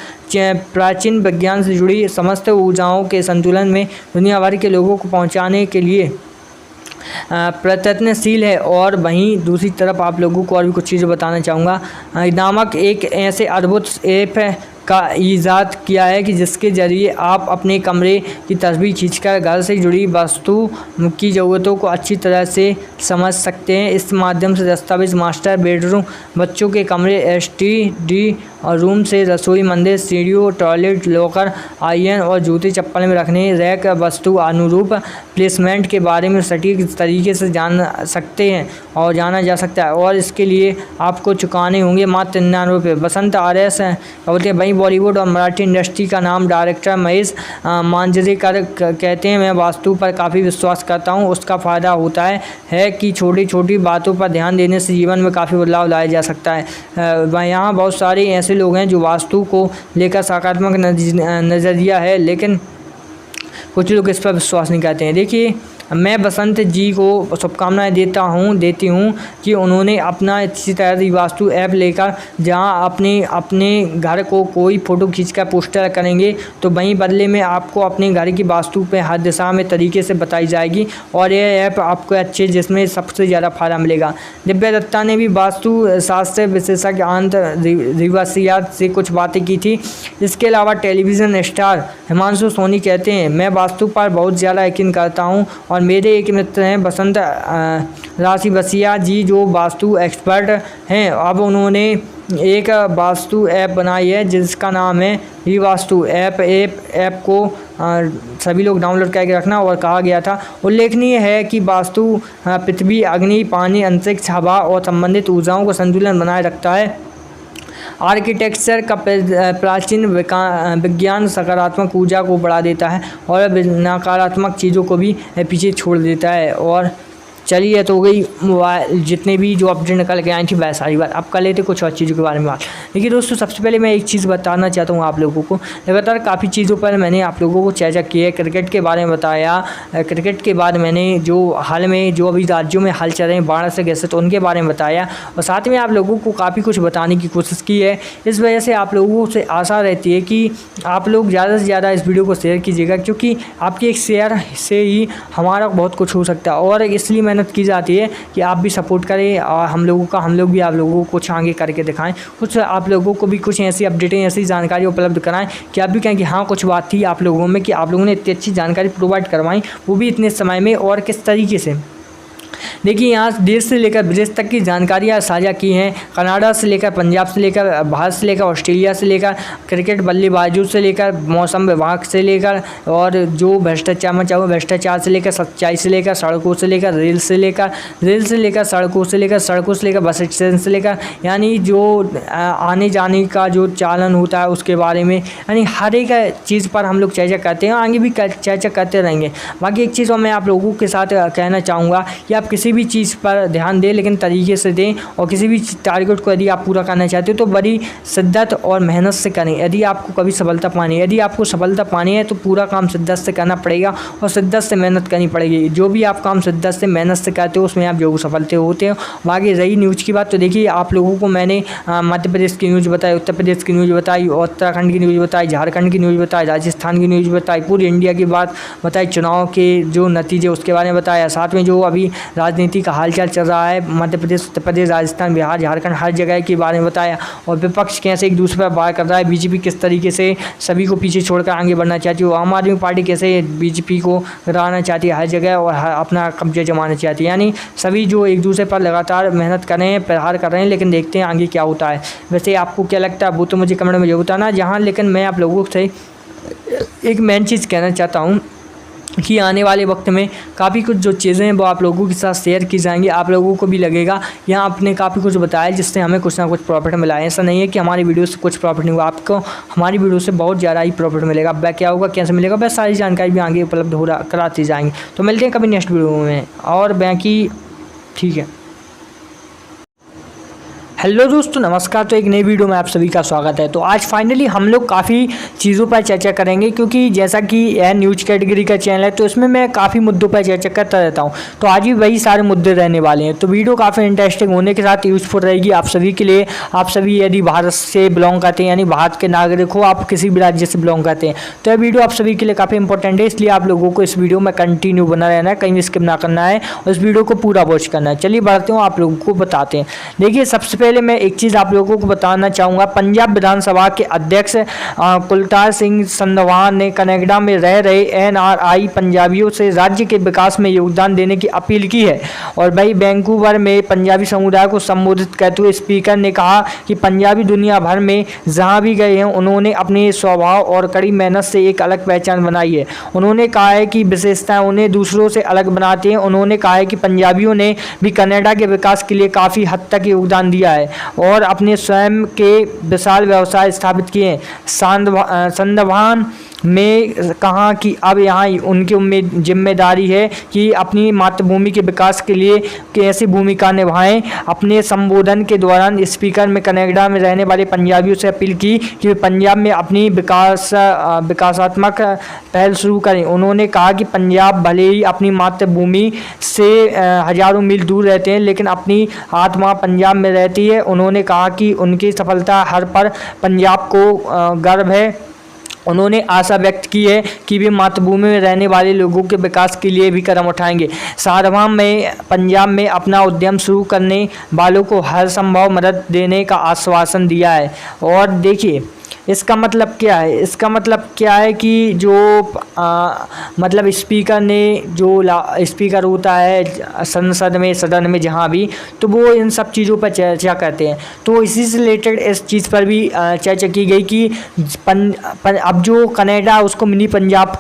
प्राचीन विज्ञान से जुड़ी समस्त ऊर्जाओं के संतुलन में दुनिया भर के लोगों को पहुंचाने के लिए प्रयत्नशील है। और वहीं दूसरी तरफ आप लोगों को और भी कुछ चीज़ें बताना चाहूँगा। नामक एक ऐसे अद्भुत ऐप है का ईजाद किया है कि जिसके ज़रिए आप अपने कमरे की तस्वीर खींचकर घर से जुड़ी वस्तु की ज़रूरतों को अच्छी तरह से समझ सकते हैं। इस माध्यम से दस्तावेज, मास्टर बेडरूम, बच्चों के कमरे, STD और रूम से रसोई, मंदिर, सीढ़ियों, टॉयलेट, लॉकर, आयरन और जूते चप्पल में रखने रैक, वस्तु अनुरूप प्लेसमेंट के बारे में सटीक तरीके से जान सकते हैं और जाना जा सकता है। और इसके लिए आपको चुकाने होंगे मात्र 99 रुपये। बसंत RS बोलते हैं, वहीं बॉलीवुड और मराठी इंडस्ट्री का नाम डायरेक्टर महेश मांजरेकर कहते हैं, मैं वास्तु पर काफ़ी विश्वास करता हूँ। उसका फ़ायदा होता है कि छोटी छोटी बातों पर ध्यान देने से जीवन में काफ़ी बदलाव लाया जा सकता है। यहाँ बहुत सारे ऐसे लोग हैं जो वास्तु को लेकर सकारात्मक नज़रिया है, लेकिन कुछ लोग इस पर विश्वास नहीं करते हैं। देखिए, मैं बसंत जी को शुभकामनाएं देती हूँ कि उन्होंने अपना इसी तरह की वास्तु ऐप लेकर जहाँ अपने घर को कोई फ़ोटो खींचकर पोस्टर करेंगे तो वहीं बदले में आपको अपने घर की वास्तु पे हर दिशा में तरीके से बताई जाएगी और यह ऐप आपको अच्छे जिसमें सबसे ज़्यादा फायदा मिलेगा। दिव्या दत्ता ने भी वास्तु शास्त्र विशेषज्ञ अंत रिवासियात से कुछ बातें की थी। इसके अलावा टेलीविज़न स्टार हिमांशु सोनी कहते हैं, मैं वास्तु पर बहुत ज़्यादा यकीन करता हूँ और मेरे एक मित्र हैं बसंत राशि बसिया जी जो वास्तु एक्सपर्ट हैं। अब उन्होंने एक वास्तु ऐप बनाई है जिसका नाम है ही वास्तु ऐप को सभी लोग डाउनलोड करके रखना। और कहा गया था, उल्लेखनीय है कि वास्तु पृथ्वी, अग्नि, पानी, अंतरिक्ष, हवा और संबंधित ऊर्जाओं को संतुलन बनाए रखता है। आर्किटेक्चर का प्राचीन विज्ञान सकारात्मक ऊर्जा को बढ़ा देता है और नकारात्मक चीज़ों को भी पीछे छोड़ देता है। और चलिए, तो हो गई मोबाइल जितने भी जो अपडेट निकल के आई थी वह सारी बात। अब कर लेते कुछ और चीज़ों के बारे में बात। देखिए दोस्तों, सबसे पहले मैं एक चीज़ बताना चाहता हूँ आप लोगों को। लगातार काफ़ी चीज़ों पर मैंने आप लोगों को चर्चा की है। क्रिकेट के बारे में बताया, क्रिकेट के बाद मैंने जो हाल में जो अभी राज्यों में हाल चल रहे हैं बाढ़ से कैसे, तो उनके बारे में बताया और साथ में आप लोगों को काफ़ी कुछ बताने की कोशिश की है। इस वजह से आप लोगों से आशा रहती है कि आप लोग ज़्यादा से ज़्यादा इस वीडियो को शेयर कीजिएगा, क्योंकि आपके एक शेयर से ही हमारा बहुत कुछ हो सकता है। और इसलिए मेहनत की जाती है कि आप भी सपोर्ट करें और हम लोग भी आप लोगों को कुछ आगे करके दिखाएं, कुछ आप लोगों को भी कुछ ऐसी अपडेटें, ऐसी जानकारी उपलब्ध कराएं कि आप भी कहें कि हाँ कुछ बात थी आप लोगों में कि आप लोगों ने इतनी अच्छी जानकारी प्रोवाइड करवाई, वो भी इतने समय में और किस तरीके से। देखिए, यहाँ देश से लेकर विदेश तक की जानकारियाँ साझा की हैं। कनाडा से लेकर, पंजाब से लेकर, भारत से लेकर, ऑस्ट्रेलिया से लेकर, क्रिकेट बल्लेबाजों से लेकर, मौसम विभाग से लेकर, और जो भ्रष्टाचार से लेकर, सच्चाई से लेकर, सड़कों से लेकर, रेल से लेकर, सड़कों से लेकर, बस स्टैंड से लेकर, यानी जो आने जाने का जो चालन होता है उसके बारे में, यानी हर एक चीज़ पर हम लोग चर्चा करते हैं, आगे भी चर्चा करते रहेंगे। बाकी एक चीज़ और मैं आप लोगों के साथ कहना चाहूँगा कि आप किसी भी चीज़ पर ध्यान दें लेकिन तरीके से दें, और किसी भी टारगेट को यदि आप पूरा करना चाहते हो तो बड़ी शिद्दत और मेहनत से करें। यदि आपको कभी सफलता पानी है, यदि आपको सफलता पानी है तो पूरा काम शिद्दत से करना पड़ेगा और शिद्दत से मेहनत करनी पड़ेगी। जो भी आप काम शिद्दत से मेहनत से करते हो उसमें आप जो सफलते होते हो। बाकी रही न्यूज़ की बात, तो देखिए आप लोगों को मैंने मध्य प्रदेश की न्यूज़ बताई, उत्तर प्रदेश की न्यूज़ बताई, उत्तराखंड की न्यूज़ बताई, झारखंड की न्यूज़ बताई, राजस्थान की न्यूज़ बताई, पूरी इंडिया की बात बताई, चुनाव के जो नतीजे उसके बारे में बताया, साथ में जो अभी राजनीति का हालचाल चल रहा है मध्य प्रदेश, उत्तर प्रदेश, राजस्थान, बिहार, झारखंड, हर जगह के बारे में बताया, और विपक्ष कैसे एक दूसरे पर वार कर रहा है, बीजेपी किस तरीके से सभी को पीछे छोड़कर आगे बढ़ना चाहती है, आम आदमी पार्टी कैसे बीजेपी को गिराना चाहती है हर जगह और अपना कब्जा जमाना चाहती है। यानी सभी जो एक दूसरे पर लगातार मेहनत कर रहे हैं, प्रहार कर रहे हैं, लेकिन देखते हैं आगे क्या होता है। वैसे आपको क्या लगता है वो तो मुझे कमेंट में जरूर बताना। जहाँ लेकिन मैं आप लोगों से एक मेन चीज़ कहना चाहता हूँ कि आने वाले वक्त में काफ़ी कुछ जो चीज़ें हैं वो आप लोगों के साथ शेयर की जाएंगी। आप लोगों को भी लगेगा यहाँ आपने काफ़ी कुछ बताया जिससे हमें कुछ ना कुछ प्रॉफिट मिला है। ऐसा नहीं है कि हमारी वीडियो से कुछ प्रॉफिट नहीं हुआ, आपको हमारी वीडियो से बहुत ज़्यादा ही प्रॉफिट मिलेगा। अब क्या होगा, कैसे मिलेगा, बस सारी जानकारी भी आगे उपलब्ध हो रहा कराती जाएंगी। तो मिलते हैं कभी नेक्स्ट वीडियो में, और बाकी ठीक है। हेलो दोस्तों, नमस्कार। तो एक नई वीडियो में आप सभी का स्वागत है। तो आज फाइनली हम लोग काफ़ी चीज़ों पर चर्चा करेंगे, क्योंकि जैसा कि यह न्यूज़ कैटेगरी का चैनल है तो इसमें मैं काफ़ी मुद्दों पर चर्चा करता रहता हूं। तो आज भी वही सारे मुद्दे रहने वाले हैं। तो वीडियो काफ़ी इंटरेस्टिंग होने के साथ यूज़फुल रहेगी आप सभी के लिए। आप सभी यदि भारत से बिलोंग करते हैं, यानी भारत के नागरिक हो, आप किसी भी राज्य से बिलोंग करते हैं, तो यह वीडियो आप सभी के लिए काफ़ी इंपॉर्टेंट है। इसलिए आप लोगों को इस वीडियो में कंटिन्यू बना रहना है, कहीं भी स्किप ना करना है और इस वीडियो को पूरा वॉच करना है। चलिए बढ़ते हैं, आप लोगों को बताते हैं। देखिए सबसे पहले मैं एक चीज़ आप लोगों को बताना चाहूँगा। पंजाब विधानसभा के अध्यक्ष कुलतार सिंह संधवान ने कनाडा में रह रहे NRI पंजाबियों से राज्य के विकास में योगदान देने की अपील की है। और वही वैंकूवर में पंजाबी समुदाय को संबोधित करते हुए स्पीकर ने कहा कि पंजाबी दुनिया भर में जहाँ भी गए हैं उन्होंने अपने स्वभाव और कड़ी मेहनत से एक अलग पहचान बनाई है। उन्होंने कहा है कि विशेषताएं उन्हें दूसरों से अलग बनाती हैं। उन्होंने कहा है कि पंजाबियों ने भी कनाडा के विकास के लिए काफ़ी हद तक योगदान दिया है और अपने स्वयं के विशाल व्यवसाय स्थापित किए। संधवान में कहा कि अब यहाँ उनकी जिम्मेदारी है कि अपनी मातृभूमि के विकास के लिए कैसी भूमिका निभाएं। अपने संबोधन के दौरान स्पीकर में कनाडा में रहने वाले पंजाबियों से अपील की कि वे पंजाब में अपनी विकासात्मक पहल शुरू करें। उन्होंने कहा कि पंजाब भले ही अपनी मातृभूमि से हजारों मील दूर रहते हैं, लेकिन अपनी आत्मा पंजाब में रहती है। उन्होंने कहा कि उनकी सफलता हर पर पंजाब को गर्व है। उन्होंने आशा व्यक्त की है कि वे मातृभूमि में रहने वाले लोगों के विकास के लिए भी कदम उठाएंगे। सारवाम में पंजाब में अपना उद्यम शुरू करने वालों को हर संभव मदद देने का आश्वासन दिया है। और देखिए इसका मतलब क्या है, इसका मतलब क्या है कि जो मतलब स्पीकर ने जो स्पीकर होता है संसद में, सदन में, जहाँ भी, तो वो इन सब चीज़ों पर चर्चा करते हैं। तो इसी से रिलेटेड इस चीज़ पर भी चर्चा की गई कि अब जो कनाडा उसको मिनी पंजाब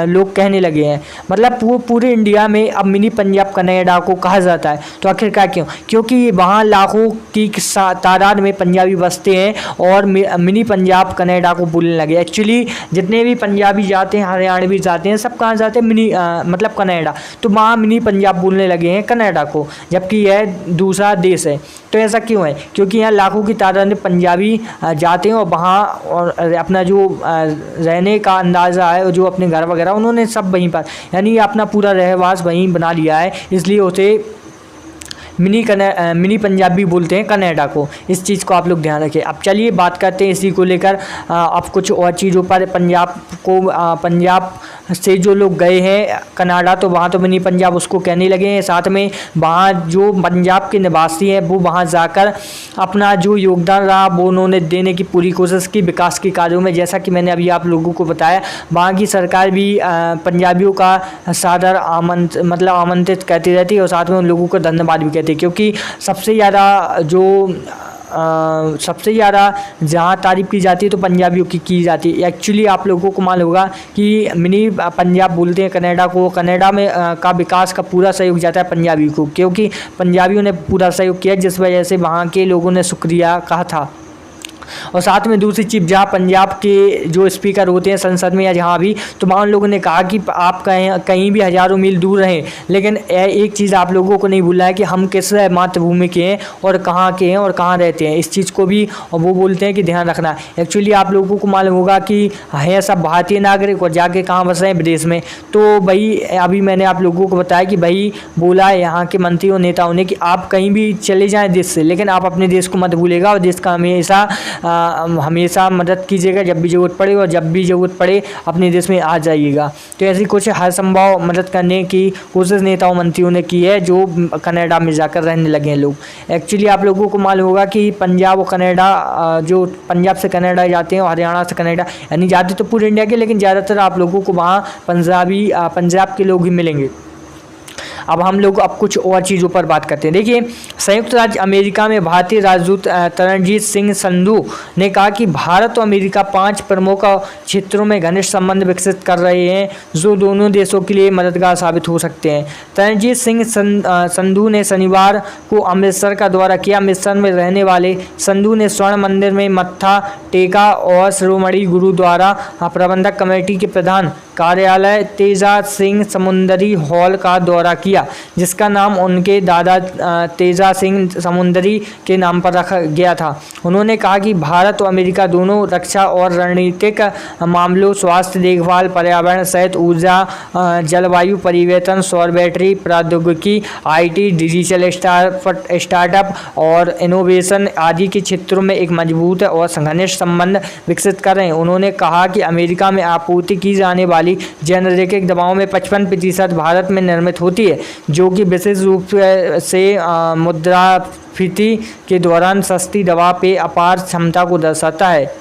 लोग कहने लगे हैं। मतलब वो पूरे इंडिया में अब मिनी पंजाब कनाडा को कहा जाता है। तो आखिरकार क्यों? क्योंकि वहाँ लाखों की तादाद में पंजाबी बसते हैं और मिनी पंजाब कनाडा को बोलने लगे। एक्चुअली जितने भी पंजाबी जाते हैं, हरियाणवी जाते हैं, सब कहाँ जाते हैं, मतलब कनाडा। तो वहाँ मिनी पंजाब बोलने लगे हैं कनाडा को, जबकि यह दूसरा देश है। तो ऐसा क्यों है? क्योंकि यहाँ लाखों की तादाद में पंजाबी जाते हैं और वहाँ और अपना जो रहने का अंदाज़ा है, जो अपने घर वगैरह, उन्होंने सब वहीं पर, यानी अपना पूरा रहवास वहीं बना लिया है। इसलिए उसे मिनी पंजाबी बोलते हैं कनाडा को। इस चीज़ को आप लोग ध्यान रखें। अब चलिए बात करते हैं इसी को लेकर अब कुछ और चीज़ों पर। पंजाब से जो लोग गए हैं कनाडा, तो वहाँ तो मिनी पंजाब उसको कहने लगे हैं। साथ में वहाँ जो पंजाब के निवासी हैं वो वहाँ जाकर अपना जो योगदान रहा वो उन्होंने देने की पूरी कोशिश की विकास के कार्यों में। जैसा कि मैंने अभी आप लोगों को बताया, वहाँ की सरकार भी पंजाबियों का सादर आमंत्रित करती रहती है और साथ में उन लोगों को धन्यवाद भी कहती है, क्योंकि सबसे ज़्यादा जहाँ तारीफ़ की जाती है तो पंजाबियों की जाती है। एक्चुअली आप लोगों को मालूम होगा कि मिनी पंजाब बोलते हैं कनाडा को। कनाडा में का विकास का पूरा सहयोग जाता है पंजाबी को, क्योंकि पंजाबियों ने पूरा सहयोग किया, जिस वजह से वहाँ के लोगों ने शुक्रिया कहा था। और साथ में दूसरी चीज़, जहाँ पंजाब के जो स्पीकर होते हैं संसद में या जहाँ भी, तो वहाँ उन लोगों ने कहा कि आप कहीं भी हज़ारों मील दूर रहें, लेकिन एक चीज़ आप लोगों को नहीं भूलना है कि हम किस मातृभूमि के हैं और कहाँ के हैं और कहाँ रहते हैं, इस चीज़ को भी और वो बोलते हैं कि ध्यान रखना। एक्चुअली आप लोगों को मालूम होगा कि है सब भारतीय नागरिक और जाके कहाँ बस रहे हैं, विदेश में। तो भाई अभी मैंने आप लोगों को बताया कि भाई बोला है यहाँ के मंत्री और नेताओं ने कि आप कहीं भी चले जाएँ देश से, लेकिन आप अपने देश को मत भूलेगा और देश का हमेशा मदद कीजिएगा जब भी ज़रूरत पड़े, और जब भी ज़रूरत पड़े अपने देश में आ जाइएगा। तो ऐसी कुछ हर संभव मदद करने की कोशिश नेताओं मंत्रियों ने की है जो कनाडा में जाकर रहने लगे हैं लोग। एक्चुअली आप लोगों को मालूम होगा कि पंजाब और कनाडा, जो पंजाब से कनाडा जाते हैं और हरियाणा से कनाडा, यानी जाते तो पूरे इंडिया के, लेकिन ज़्यादातर आप लोगों को वहाँ पंजाब के लोग ही मिलेंगे। अब हम लोग कुछ और चीज़ों पर बात करते हैं। देखिए, संयुक्त राज्य अमेरिका में भारतीय राजदूत तरनजीत सिंह संधू ने कहा कि भारत और अमेरिका 5 प्रमुख क्षेत्रों में घनिष्ठ संबंध विकसित कर रहे हैं जो दोनों देशों के लिए मददगार साबित हो सकते हैं। तरनजीत सिंह संधू ने शनिवार को अमृतसर का दौरा किया। अमृतसर में रहने वाले संधू ने स्वर्ण मंदिर में मत्था टेका और शिरोमणि गुरुद्वारा प्रबंधक कमेटी के प्रधान कार्यालय तेजा सिंह समुंदरी हॉल का दौरा किया, जिसका नाम उनके दादा तेजा सिंह समुंदरी के नाम पर रखा गया था। उन्होंने कहा कि भारत और अमेरिका दोनों रक्षा और रणनीतिक मामलों, स्वास्थ्य देखभाल, पर्यावरण सहित ऊर्जा, जलवायु परिवर्तन, सौर बैटरी प्रौद्योगिकी, IT, डिजिटल स्टार्टअप और इनोवेशन आदि के क्षेत्रों में एक मजबूत और घनिष्ठ संबंध विकसित कर रहे हैं। उन्होंने कहा कि अमेरिका में आपूर्ति की जाने वाली जेनेरिक दवाओं में 55% भारत में निर्मित होती है, जो कि विशेष रूप से मुद्रास्फीति के दौरान सस्ती दवा पे अपार क्षमता को दर्शाता है।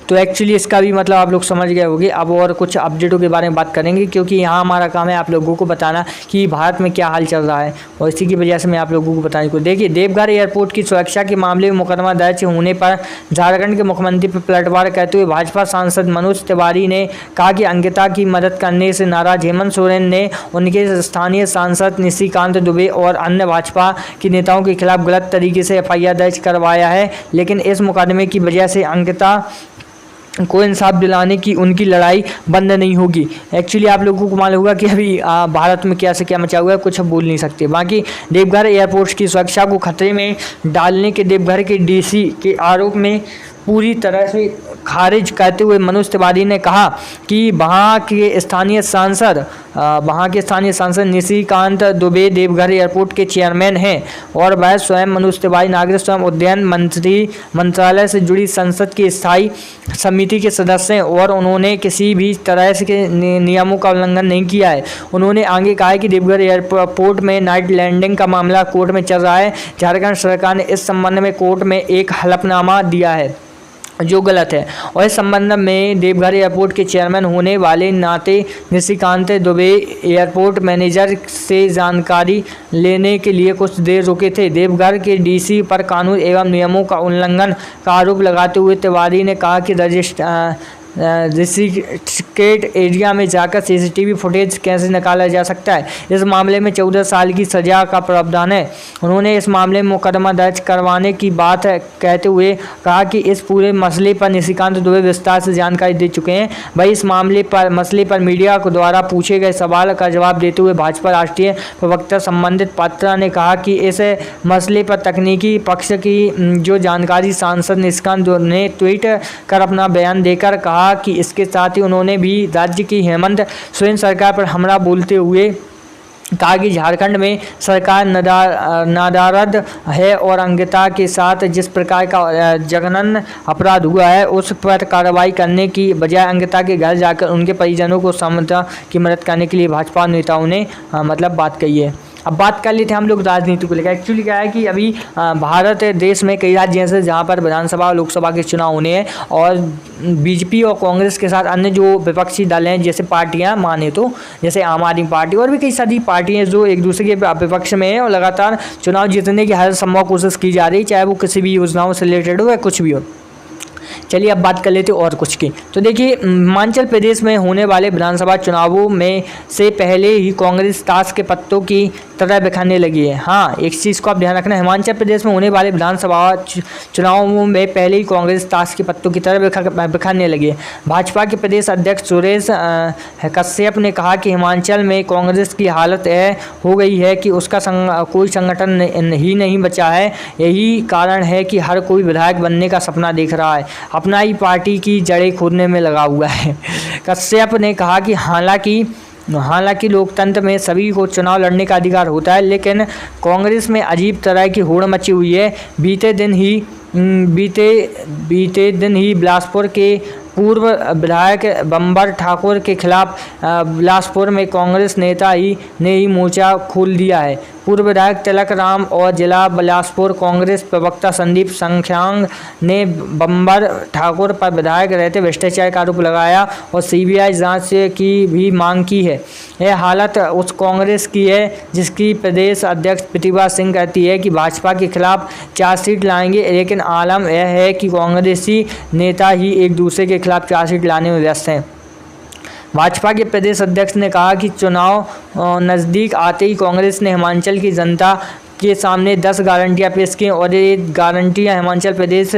तो एक्चुअली इसका भी मतलब आप लोग समझ गए होंगे। अब और कुछ अपडेटों के बारे में बात करेंगे, क्योंकि यहाँ हमारा काम है आप लोगों को बताना कि भारत में क्या हाल चल रहा है, और इसी की वजह से मैं आप लोगों को बताने को। देखिए, देवघर एयरपोर्ट की सुरक्षा के मामले में मुकदमा दर्ज होने पर झारखंड के मुख्यमंत्री पर पलटवार करते हुए भाजपा सांसद मनोज तिवारी ने कहा कि अंकिता की मदद करने से नाराज हेमंत सोरेन ने उनके स्थानीय सांसद निशिकांत दुबे और अन्य भाजपा के नेताओं के खिलाफ गलत तरीके से FIR दर्ज करवाया है, लेकिन इस मुकदमे की वजह से अंकिता को इंसाफ दिलाने की उनकी लड़ाई बंद नहीं होगी। एक्चुअली आप लोगों को मालूम होगा कि अभी भारत में क्या से क्या मचा हुआ है, कुछ बोल नहीं सकते। बाकी देवघर एयरपोर्ट की सुरक्षा को खतरे में डालने के देवघर के DC के आरोप में पूरी तरह से खारिज करते हुए मनोज तिवारी ने कहा कि वहाँ के स्थानीय सांसद निशिकांत दुबे देवघर एयरपोर्ट के चेयरमैन हैं और वह स्वयं मनोज तिवारी नागरिक स्वयं उद्ययन मंत्रालय से जुड़ी संसद की स्थायी समिति के सदस्य हैं और उन्होंने किसी भी तरह के नियमों का उल्लंघन नहीं किया है। उन्होंने आगे कहा कि देवघर एयरपोर्ट में नाइट लैंडिंग का मामला कोर्ट में चल रहा है। झारखंड सरकार ने इस संबंध में कोर्ट में एक हलफनामा दिया है जो गलत है, और इस संबंध में देवघर एयरपोर्ट के चेयरमैन होने वाले नाते निशिकांत दुबे एयरपोर्ट मैनेजर से जानकारी लेने के लिए कुछ देर रुके थे। देवघर के DC पर कानून एवं नियमों का उल्लंघन का आरोप लगाते हुए तिवारी ने कहा कि रजिस्ट्रेट एरिया में जाकर CCTV फुटेज कैसे निकाला जा सकता है। इस मामले में 14 साल की सजा का प्रावधान है। उन्होंने इस मामले में मुकदमा दर्ज करवाने की बात कहते हुए कहा कि इस पूरे मसले पर निशिकांत दुबे विस्तार से जानकारी दे चुके हैं। वही इस मसले पर मीडिया को द्वारा पूछे गए सवाल का जवाब देते हुए भाजपा राष्ट्रीय प्रवक्ता संबंधित पात्रा ने कहा कि इस मसले पर तकनीकी पक्ष की जो जानकारी सांसद निशिकांत ने ट्वीट कर अपना बयान देकर कहा कि इसके साथ ही उन्होंने भी राज्य की हेमंत सोरेन सरकार पर हमला बोलते हुए कहा कि झारखंड में सरकार नादारद है और अंकिता के साथ जिस प्रकार का जघन्य अपराध हुआ है उस पर कार्रवाई करने की बजाय अंकिता के घर जाकर उनके परिजनों को समता की मदद करने के लिए भाजपा नेताओं ने बात कही है। अब बात कर लेते हैं हम लोग राजनीति को लेकर। एक्चुअली क्या है कि अभी भारत देश में कई राज्य ऐसे जहाँ पर विधानसभा और लोकसभा के चुनाव होने हैं और BJP और कांग्रेस के साथ अन्य जो विपक्षी दल हैं, जैसे पार्टियां माने तो जैसे आम आदमी पार्टी और भी कई सारी पार्टियां जो एक दूसरे के विपक्ष में है और लगातार चुनाव जीतने की हर संभव कोशिश की जा रही है, चाहे वो किसी भी योजनाओं से रिलेटेड हो या कुछ भी हो। चलिए अब बात कर लेते हैं और कुछ की। तो देखिए, हिमाचल प्रदेश में होने वाले विधानसभा चुनावों में से पहले ही कांग्रेस ताश के पत्तों की तरह बिखरने लगी है। हाँ, एक चीज़ को आप ध्यान रखना, हिमाचल प्रदेश में होने वाले विधानसभा चुनावों में पहले ही कांग्रेस ताश के पत्तों की तरह बिखरने लगी है। भाजपा के प्रदेश अध्यक्ष सुरेश कश्यप ने कहा कि हिमाचल में कांग्रेस की हालत हो गई है कि उसका कोई संगठन ही नहीं बचा है। यही कारण है कि हर कोई विधायक बनने का सपना देख रहा है, अपना ही पार्टी की जड़ें खोदने में लगा हुआ है। कश्यप ने कहा कि हालांकि लोकतंत्र में सभी को चुनाव लड़ने का अधिकार होता है, लेकिन कांग्रेस में अजीब तरह की होड़ मची हुई है। बीते दिन ही बिलासपुर के पूर्व विधायक बंबर ठाकुर के खिलाफ बिलासपुर में कांग्रेस नेता ने ही मोर्चा खोल दिया है। पूर्व विधायक तिलक राम और जिला बिलासपुर कांग्रेस प्रवक्ता संदीप संख्यांग ने बंबर ठाकुर पर विधायक रहते भ्रष्टाचार का आरोप लगाया और सीबीआई जांच की भी मांग की है। यह हालत उस कांग्रेस की है जिसकी प्रदेश अध्यक्ष प्रतिभा सिंह कहती है कि भाजपा के खिलाफ चार्जशीट लाएंगे, लेकिन आलम यह है कि कांग्रेसी नेता ही एक दूसरे के खिलाफ चार्जशीट लाने में व्यस्त हैं। भाजपा के प्रदेश अध्यक्ष ने कहा कि चुनाव नज़दीक आते ही कांग्रेस ने हिमाचल की जनता के सामने 10 गारंटियां पेश की और ये गारंटियां हिमाचल प्रदेश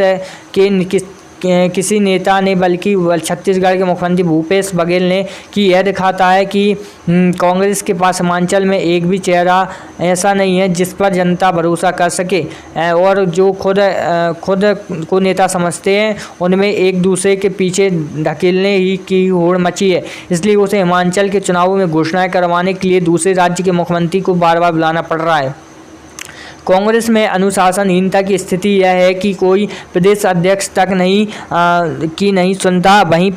के किसी नेता ने बल्कि छत्तीसगढ़ के मुख्यमंत्री भूपेश बघेल ने की। यह दिखाता है कि कांग्रेस के पास हिमाचल में एक भी चेहरा ऐसा नहीं है जिस पर जनता भरोसा कर सके और जो खुद को नेता समझते हैं उनमें एक दूसरे के पीछे ढकेलने ही की होड़ मची है। इसलिए उसे हिमाचल के चुनावों में घोषणाएं करवाने के लिए दूसरे राज्य के मुख्यमंत्री को बार बार बुलाना पड़ रहा है। कांग्रेस में अनुशासनहीनता की स्थिति यह है कि कोई प्रदेश अध्यक्ष तक नहीं सुनता। वहीं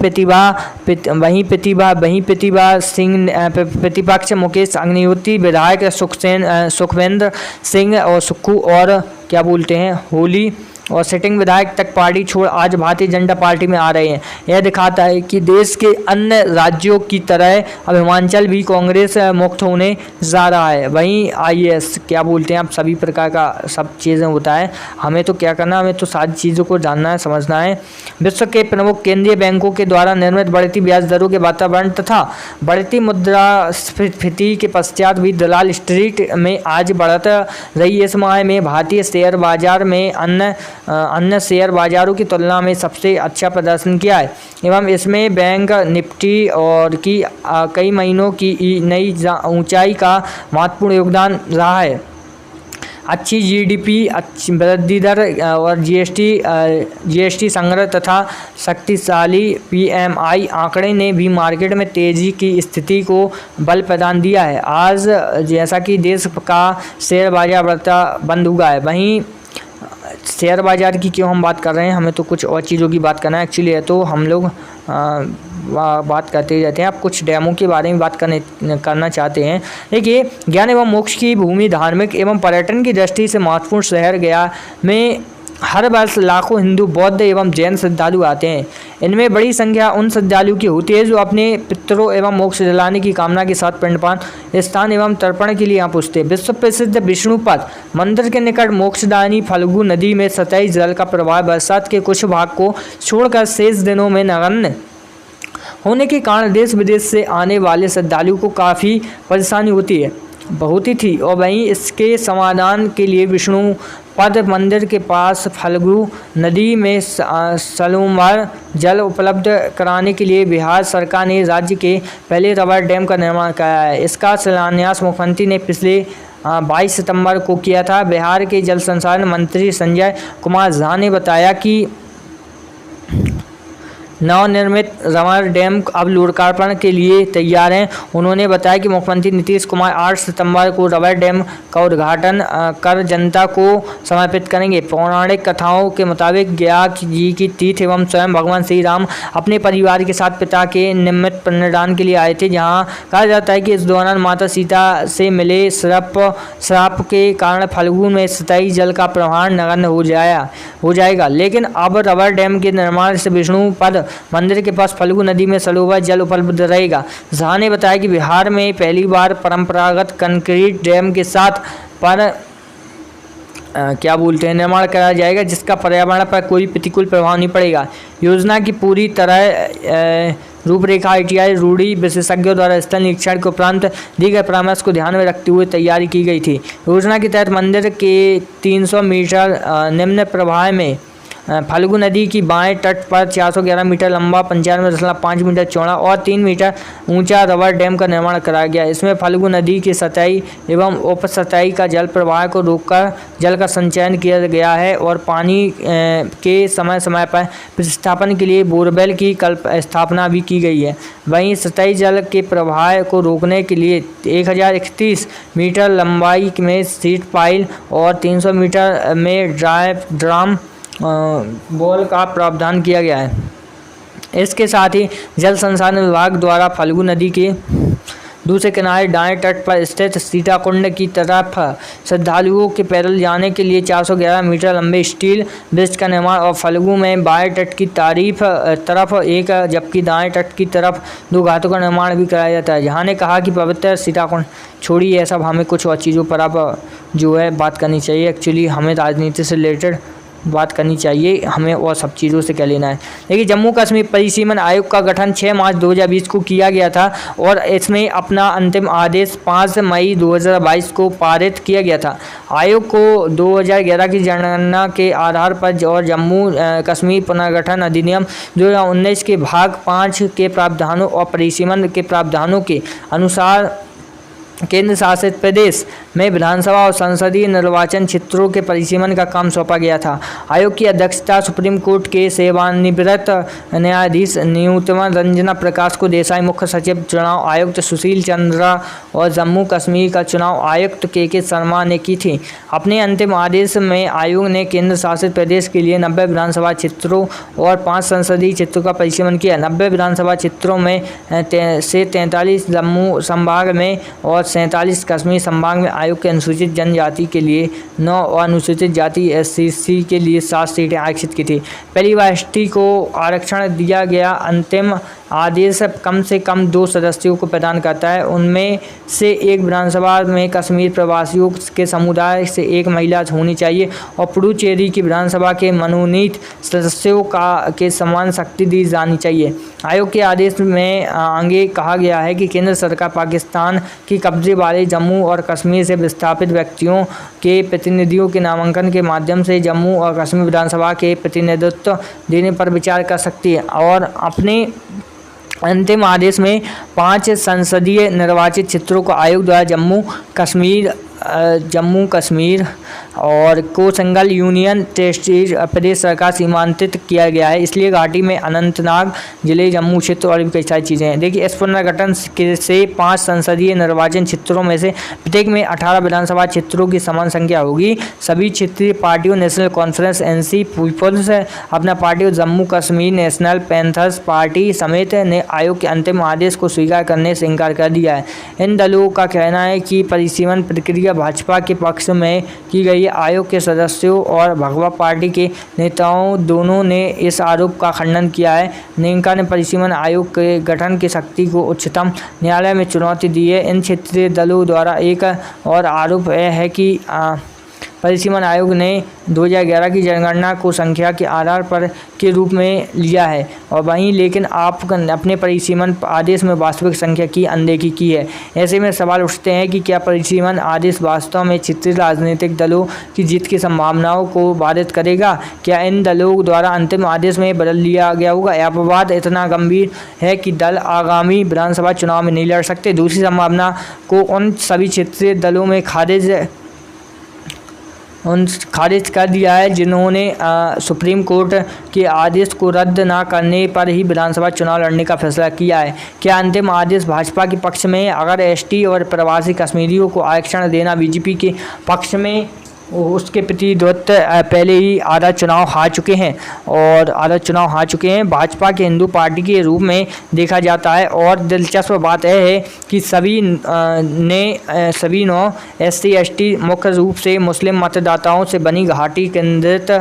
प्रतिभा सिंह प्रतिपक्ष मुकेश अग्निहोत्री, विधायक सुखविंदर सिंह और सुक्खू और क्या बोलते हैं होली और सिटिंग विधायक तक पार्टी छोड़ आज भारतीय जनता पार्टी में आ रहे हैं। यह दिखाता है कि देश के अन्य राज्यों की तरह अब हिमाचल भी कांग्रेस मुक्त होने जा रहा है। वहीं आईएएस क्या बोलते हैं, अब सभी प्रकार का सब चीज़ें होता है। हमें तो क्या करना, हमें तो सारी चीज़ों को जानना है, समझना है। विश्व के प्रमुख केंद्रीय बैंकों के द्वारा निर्मित बढ़ती ब्याज दरों के वातावरण तथा बढ़ती मुद्रास्फीति के पश्चात भी दलाल स्ट्रीट में आज बढ़त रही। इस माह में भारतीय शेयर बाजार में अन्य शेयर बाजारों की तुलना में सबसे अच्छा प्रदर्शन किया है एवं इसमें बैंक निफ्टी और की कई महीनों की नई ऊंचाई का महत्वपूर्ण योगदान रहा है। अच्छी जीडीपी, अच्छी वृद्धि दर और जीएसटी संग्रह तथा शक्तिशाली पीएमआई आंकड़े ने भी मार्केट में तेजी की स्थिति को बल प्रदान दिया है। आज जैसा कि देश का शेयर बाजार बढ़ता बंद हुआ है, वहीं शेयर बाजार की क्यों हम बात कर रहे हैं, हमें तो कुछ और चीज़ों की बात करना है एक्चुअली है, तो हम लोग बात करते ही रहते हैं। आप कुछ डेमो के बारे में बात करना चाहते हैं। देखिए, ज्ञान एवं मोक्ष की भूमि, धार्मिक एवं पर्यटन की दृष्टि से महत्वपूर्ण शहर गया में हर वर्ष लाखों हिंदू, बौद्ध एवं जैन श्रद्धालु आते हैं। इनमें बड़ी संख्या उन श्रद्धालुओं की होती है जो अपने पितरों एवं मोक्ष दिलाने की कामना के साथ पिंडपान, स्नान एवं तर्पण के लिए यहाँ पूछते हैं। विश्व प्रसिद्ध विष्णुपद मंदिर के निकट मोक्षदायिनी फल्गु नदी में सतही जल का प्रवाह बरसात के कुछ भाग को छोड़कर शेष दिनों में नगण्य होने के कारण देश विदेश से आने वाले श्रद्धालुओं को काफ़ी परेशानी होती थी और वहीं इसके समाधान के लिए विष्णुपद मंदिर के पास फल्गु नदी में सलूमर जल उपलब्ध कराने के लिए बिहार सरकार ने राज्य के पहले रबर डैम का निर्माण कराया है। इसका शिलान्यास मुख्यमंत्री ने पिछले 22 सितंबर को किया था। बिहार के जल संसाधन मंत्री संजय कुमार झा ने बताया कि नवनिर्मित रबर डैम अब लोकार्पण के लिए तैयार हैं। उन्होंने बताया कि मुख्यमंत्री नीतीश कुमार 8 सितंबर को रबर डैम का उद्घाटन कर जनता को समर्पित करेंगे। पौराणिक कथाओं के मुताबिक गया जी की तीर्थ एवं स्वयं भगवान श्री राम अपने परिवार के साथ पिता के निमित्त पिंडदान के लिए आए थे, जहां कहा जाता है कि इस दौरान माता सीता से मिले श्राप के कारण फल्गु में सतही जल का प्रवाह नगण्य हो जाएगा। लेकिन अब रबर डैम के निर्माण से विष्णुपद मंदिर के पास फल्गु नदी में सलूबर जल उपलब्ध रहेगा। झा ने बताया कि बिहार में पहली बार परंपरागत कंक्रीट डैम के साथ निर्माण कराया जाएगा, जिसका पर्यावरण पर कोई प्रतिकूल प्रभाव नहीं पड़ेगा। योजना की पूरी तरह रूपरेखा ITI रूढ़ी विशेषज्ञों द्वारा स्थल निरीक्षण के उपरांत दी गए परामर्श को ध्यान में रखते हुए तैयारी की गई थी। योजना के तहत मंदिर के 300 मीटर निम्न प्रवाह में फल्गु नदी की बाएं तट पर 411 मीटर लंबा 95.5 मीटर चौड़ा और 3 मीटर ऊंचा रबर डैम का निर्माण कराया गया। इसमें फल्गु नदी के सतही एवं उपसतही का जल प्रवाह को रोककर जल का संचयन किया गया है और पानी के समय समय पर प्रतिस्थापन के लिए बोरवेल की स्थापना भी की गई है। वहीं सतही जल के प्रवाह को रोकने के लिए 1031 मीटर लंबाई में सीट पाइल और 300 मीटर में ड्राम बॉल का प्रावधान किया गया है। इसके साथ ही जल संसाधन विभाग द्वारा फल्गु नदी के दूसरे किनारे दाएं तट पर स्थित सीताकुंड की तरफ श्रद्धालुओं के पैदल जाने के लिए 411 मीटर लंबे स्टील ब्रिज का निर्माण और फल्गु में बाएं तट की तरफ एक जबकि दाएं तट की तरफ 2 घाटों का निर्माण भी कराया जाता है। जहाँ ने कहा कि पवित्र सीताकुंड छोड़िए, सब हमें कुछ और चीज़ों पर अब जो है बात करनी चाहिए। एक्चुअली हमें राजनीति से रिलेटेड बात करनी चाहिए, हमें और सब चीज़ों से क्या लेना है। देखिए, जम्मू कश्मीर परिसीमन आयोग का गठन 6 मार्च 2020 को किया गया था और इसमें अपना अंतिम आदेश 5 मई 2022 को पारित किया गया था। आयोग को 2011 की जनगणना के आधार पर और जम्मू कश्मीर पुनर्गठन अधिनियम 2019 के भाग 5 के प्रावधानों और परिसीमन के प्रावधानों के अनुसार केंद्र शासित प्रदेश में विधानसभा और संसदीय निर्वाचन क्षेत्रों के परिसीमन का काम सौंपा गया था। आयोग की अध्यक्षता सुप्रीम कोर्ट के सेवानिवृत्त न्यायाधीश न्यूनतम रंजना प्रकाश को देसाई, मुख्य सचिव चुनाव आयुक्त सुशील चंद्रा और जम्मू कश्मीर का चुनाव आयुक्त के शर्मा ने की थी। अपने अंतिम आदेश में आयोग ने केंद्र शासित प्रदेश के लिए 90 विधानसभा क्षेत्रों और 5 संसदीय क्षेत्रों का परिसीमन किया। 90 विधानसभा क्षेत्रों में से 43 जम्मू संभाग में और 47 कश्मीर संभाग में आयोग के अनुसूचित जनजाति के लिए 9 और अनुसूचित जाति SC के लिए 7 सीटें आरक्षित की थी। पहली बार ST को आरक्षण दिया गया। अंतिम आदेश कम से कम 2 सदस्यों को प्रदान करता है। उनमें से एक विधानसभा में कश्मीर प्रवासियों के समुदाय से एक महिला होनी चाहिए और पुडुचेरी की विधानसभा के मनोनीत सदस्यों के समान शक्ति दी जानी चाहिए। आयोग के आदेश में आगे कहा गया है कि केंद्र सरकार पाकिस्तान की कब्जे वाले जम्मू और कश्मीर से विस्थापित व्यक्तियों के प्रतिनिधियों के नामांकन के माध्यम से जम्मू और कश्मीर विधानसभा के प्रतिनिधित्व देने पर विचार कर सकती है और अपने अंतिम आदेश में 5 संसदीय निर्वाचित क्षेत्रों को आयोग द्वारा जम्मू कश्मीर और को सिंगल यूनियन टेरिटरी प्रदेश सरकार सीमांकित किया गया है। इसलिए घाटी में अनंतनाग जिले, जम्मू क्षेत्र और भी कई सारी चीज़ें हैं। देखिए, इस पुनर्गठन से 5 संसदीय निर्वाचन क्षेत्रों में से प्रत्येक में 18 विधानसभा क्षेत्रों की समान संख्या होगी। सभी क्षेत्रीय पार्टियों नेशनल कॉन्फ्रेंस NC, पीपल्स अपना पार्टी और Jammu Kashmir national panthers party समेत ने आयोग के अंतिम आदेश को स्वीकार करने से इनकार कर दिया है। इन दलों का कहना है कि परिसीमन प्रक्रिया भाजपा के पक्ष में की गई। आयोग के सदस्यों और भगवा पार्टी के नेताओं दोनों ने इस आरोप का खंडन किया है। नेंका ने परिसीमन आयोग के गठन की शक्ति को उच्चतम न्यायालय में चुनौती दी है। इन क्षेत्रीय दलों द्वारा एक और आरोप यह है कि परिसीमन आयोग ने 2011 की जनगणना को संख्या के आधार पर के रूप में लिया है और वहीं लेकिन आप अपने परिसीमन आदेश में वास्तविक संख्या की अनदेखी की है। ऐसे में सवाल उठते हैं कि क्या परिसीमन आदेश वास्तव में क्षेत्रीय राजनीतिक दलों की जीत की संभावनाओं को बाधित करेगा? क्या इन दलों द्वारा अंतिम आदेश में बदल दिया गया होगा? यह अपवाद इतना गंभीर है कि दल आगामी विधानसभा चुनाव में नहीं लड़ सकते। दूसरी संभावना को उन सभी क्षेत्रीय दलों में खारिज कर दिया है जिन्होंने सुप्रीम कोर्ट के आदेश को रद्द न करने पर ही विधानसभा चुनाव लड़ने का फैसला किया है। क्या अंतिम आदेश भाजपा के पक्ष में है? अगर ST और प्रवासी कश्मीरियों को आरक्षण देना बीजेपी के पक्ष में, उसके प्रतिद्वंद्वी पहले ही आधा चुनाव हार चुके हैं। भाजपा के हिंदू पार्टी के रूप में देखा जाता है और दिलचस्प बात यह है कि सभी 9 SC ST मुख्य रूप से मुस्लिम मतदाताओं से बनी घाटी केंद्रित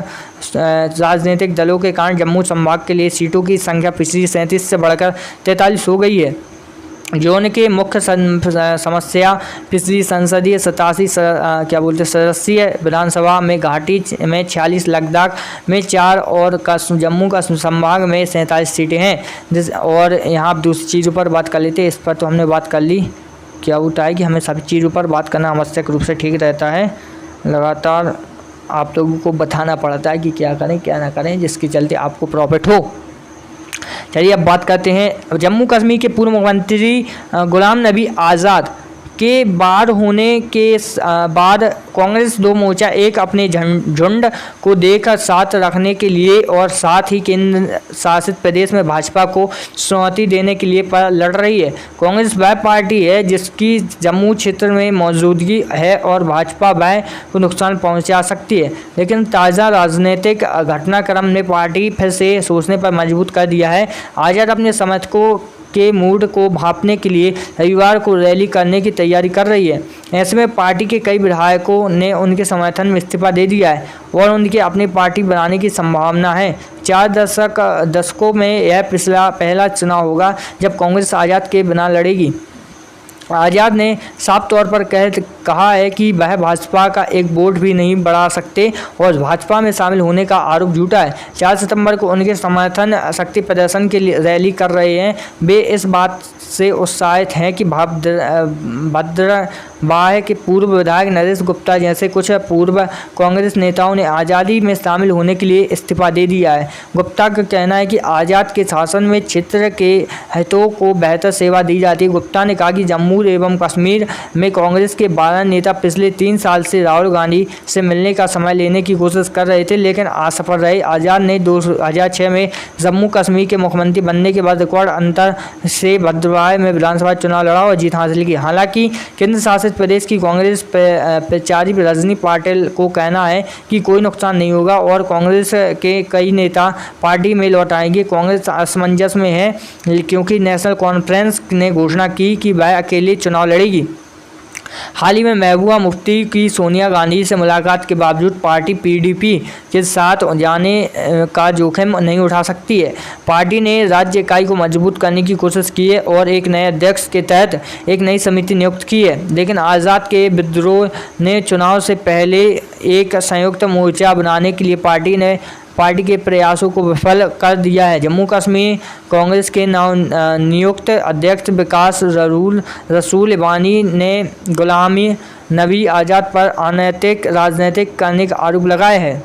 राजनीतिक दलों के कारण जम्मू संभाग के लिए सीटों की संख्या पिछली 37 से बढ़कर 43 हो गई है। जोन के मुख्य समस्या पिछली संसदीय 87 सदस्यीय विधानसभा में घाटी में 46, लद्दाख में 4 और जम्मू का संभाग में 47 सीटें हैं। और यहाँ आप दूसरी चीज़ों पर बात कर लेते हैं। इस पर तो हमने बात कर ली। क्या होता है कि हमें सभी चीज़ों पर बात करना आवश्यक रूप से ठीक रहता है। लगातार आप लोगों को बताना पड़ता है कि क्या करें क्या ना करें, जिसके चलते आपको प्रॉफिट हो। चलिए अब बात करते हैं जम्मू कश्मीर के पूर्व मुख्यमंत्री गुलाम नबी आज़ाद के बाहर होने के बाद कांग्रेस 2 मोर्चा एक अपने झुंड को देकर साथ रखने के लिए और साथ ही केंद्र शासित प्रदेश में भाजपा को चुनौती देने के लिए लड़ रही है। कांग्रेस वह पार्टी है जिसकी जम्मू क्षेत्र में मौजूदगी है और भाजपा वह को नुकसान पहुंचा सकती है, लेकिन ताज़ा राजनीतिक घटनाक्रम ने पार्टी फिर से सोचने पर मजबूर कर दिया है। आज़ाद अपने समर्थकों के मूड को भांपने के लिए रविवार को रैली करने की तैयारी कर रही है। ऐसे में पार्टी के कई विधायकों ने उनके समर्थन में इस्तीफा दे दिया है और उनकी अपनी पार्टी बनाने की संभावना है। 4 दशकों में यह पहला चुनाव होगा जब कांग्रेस आज़ाद के बिना लड़ेगी। आज़ाद ने साफ तौर पर कहा है कि वह भाजपा का एक वोट भी नहीं बढ़ा सकते और भाजपा में शामिल होने का आरोप झूठा है। 4 सितंबर को उनके समर्थन शक्ति प्रदर्शन के लिए रैली कर रहे हैं। वे इस बात से उत्साहित हैं कि भद्रवाह के पूर्व विधायक नरेश गुप्ता जैसे कुछ पूर्व कांग्रेस नेताओं ने आज़ादी में शामिल होने के लिए इस्तीफा दे दिया है। गुप्ता का कहना है कि आज़ाद के शासन में क्षेत्र के हितों को बेहतर सेवा दी जाती है। गुप्ता ने कहा कि जम्मू एवं कश्मीर में कांग्रेस के 12 नेता पिछले 3 साल से राहुल गांधी से मिलने का समय लेने की कोशिश कर रहे थे, लेकिन असफल रहे। आज़ाद ने 2006 में जम्मू कश्मीर के मुख्यमंत्री बनने के बाद रिकॉर्ड अंतर से भद्रवाह में विधानसभा चुनाव लड़ा और जीत हासिल की। हालांकि केंद्र शासित प्रदेश की कांग्रेस प्रचारी रजनी पाटिल को कहना है कि कोई नुकसान नहीं होगा और कांग्रेस के कई नेता पार्टी में लौट आएंगे। कांग्रेस असमंजस में है क्योंकि नेशनल कॉन्फ्रेंस ने घोषणा की कि वह अकेले चुनाव लड़ेगी। हाल ही में महबूबा मुफ्ती की सोनिया गांधी से मुलाकात के बावजूद पार्टी पीडीपी के साथ जाने का जोखिम नहीं उठा सकती है। पार्टी ने राज्य इकाई को मजबूत करने की कोशिश की है और एक नए अध्यक्ष के तहत एक नई समिति नियुक्त की है, लेकिन आज़ाद के विद्रोह ने चुनाव से पहले एक संयुक्त मोर्चा बनाने के लिए पार्टी के प्रयासों को विफल कर दिया है। जम्मू कश्मीर कांग्रेस के नवनियुक्त अध्यक्ष विकास रसूल वानी ने गुलाम नबी आज़ाद पर अनैतिक राजनीतिक करने का आरोप लगाया है।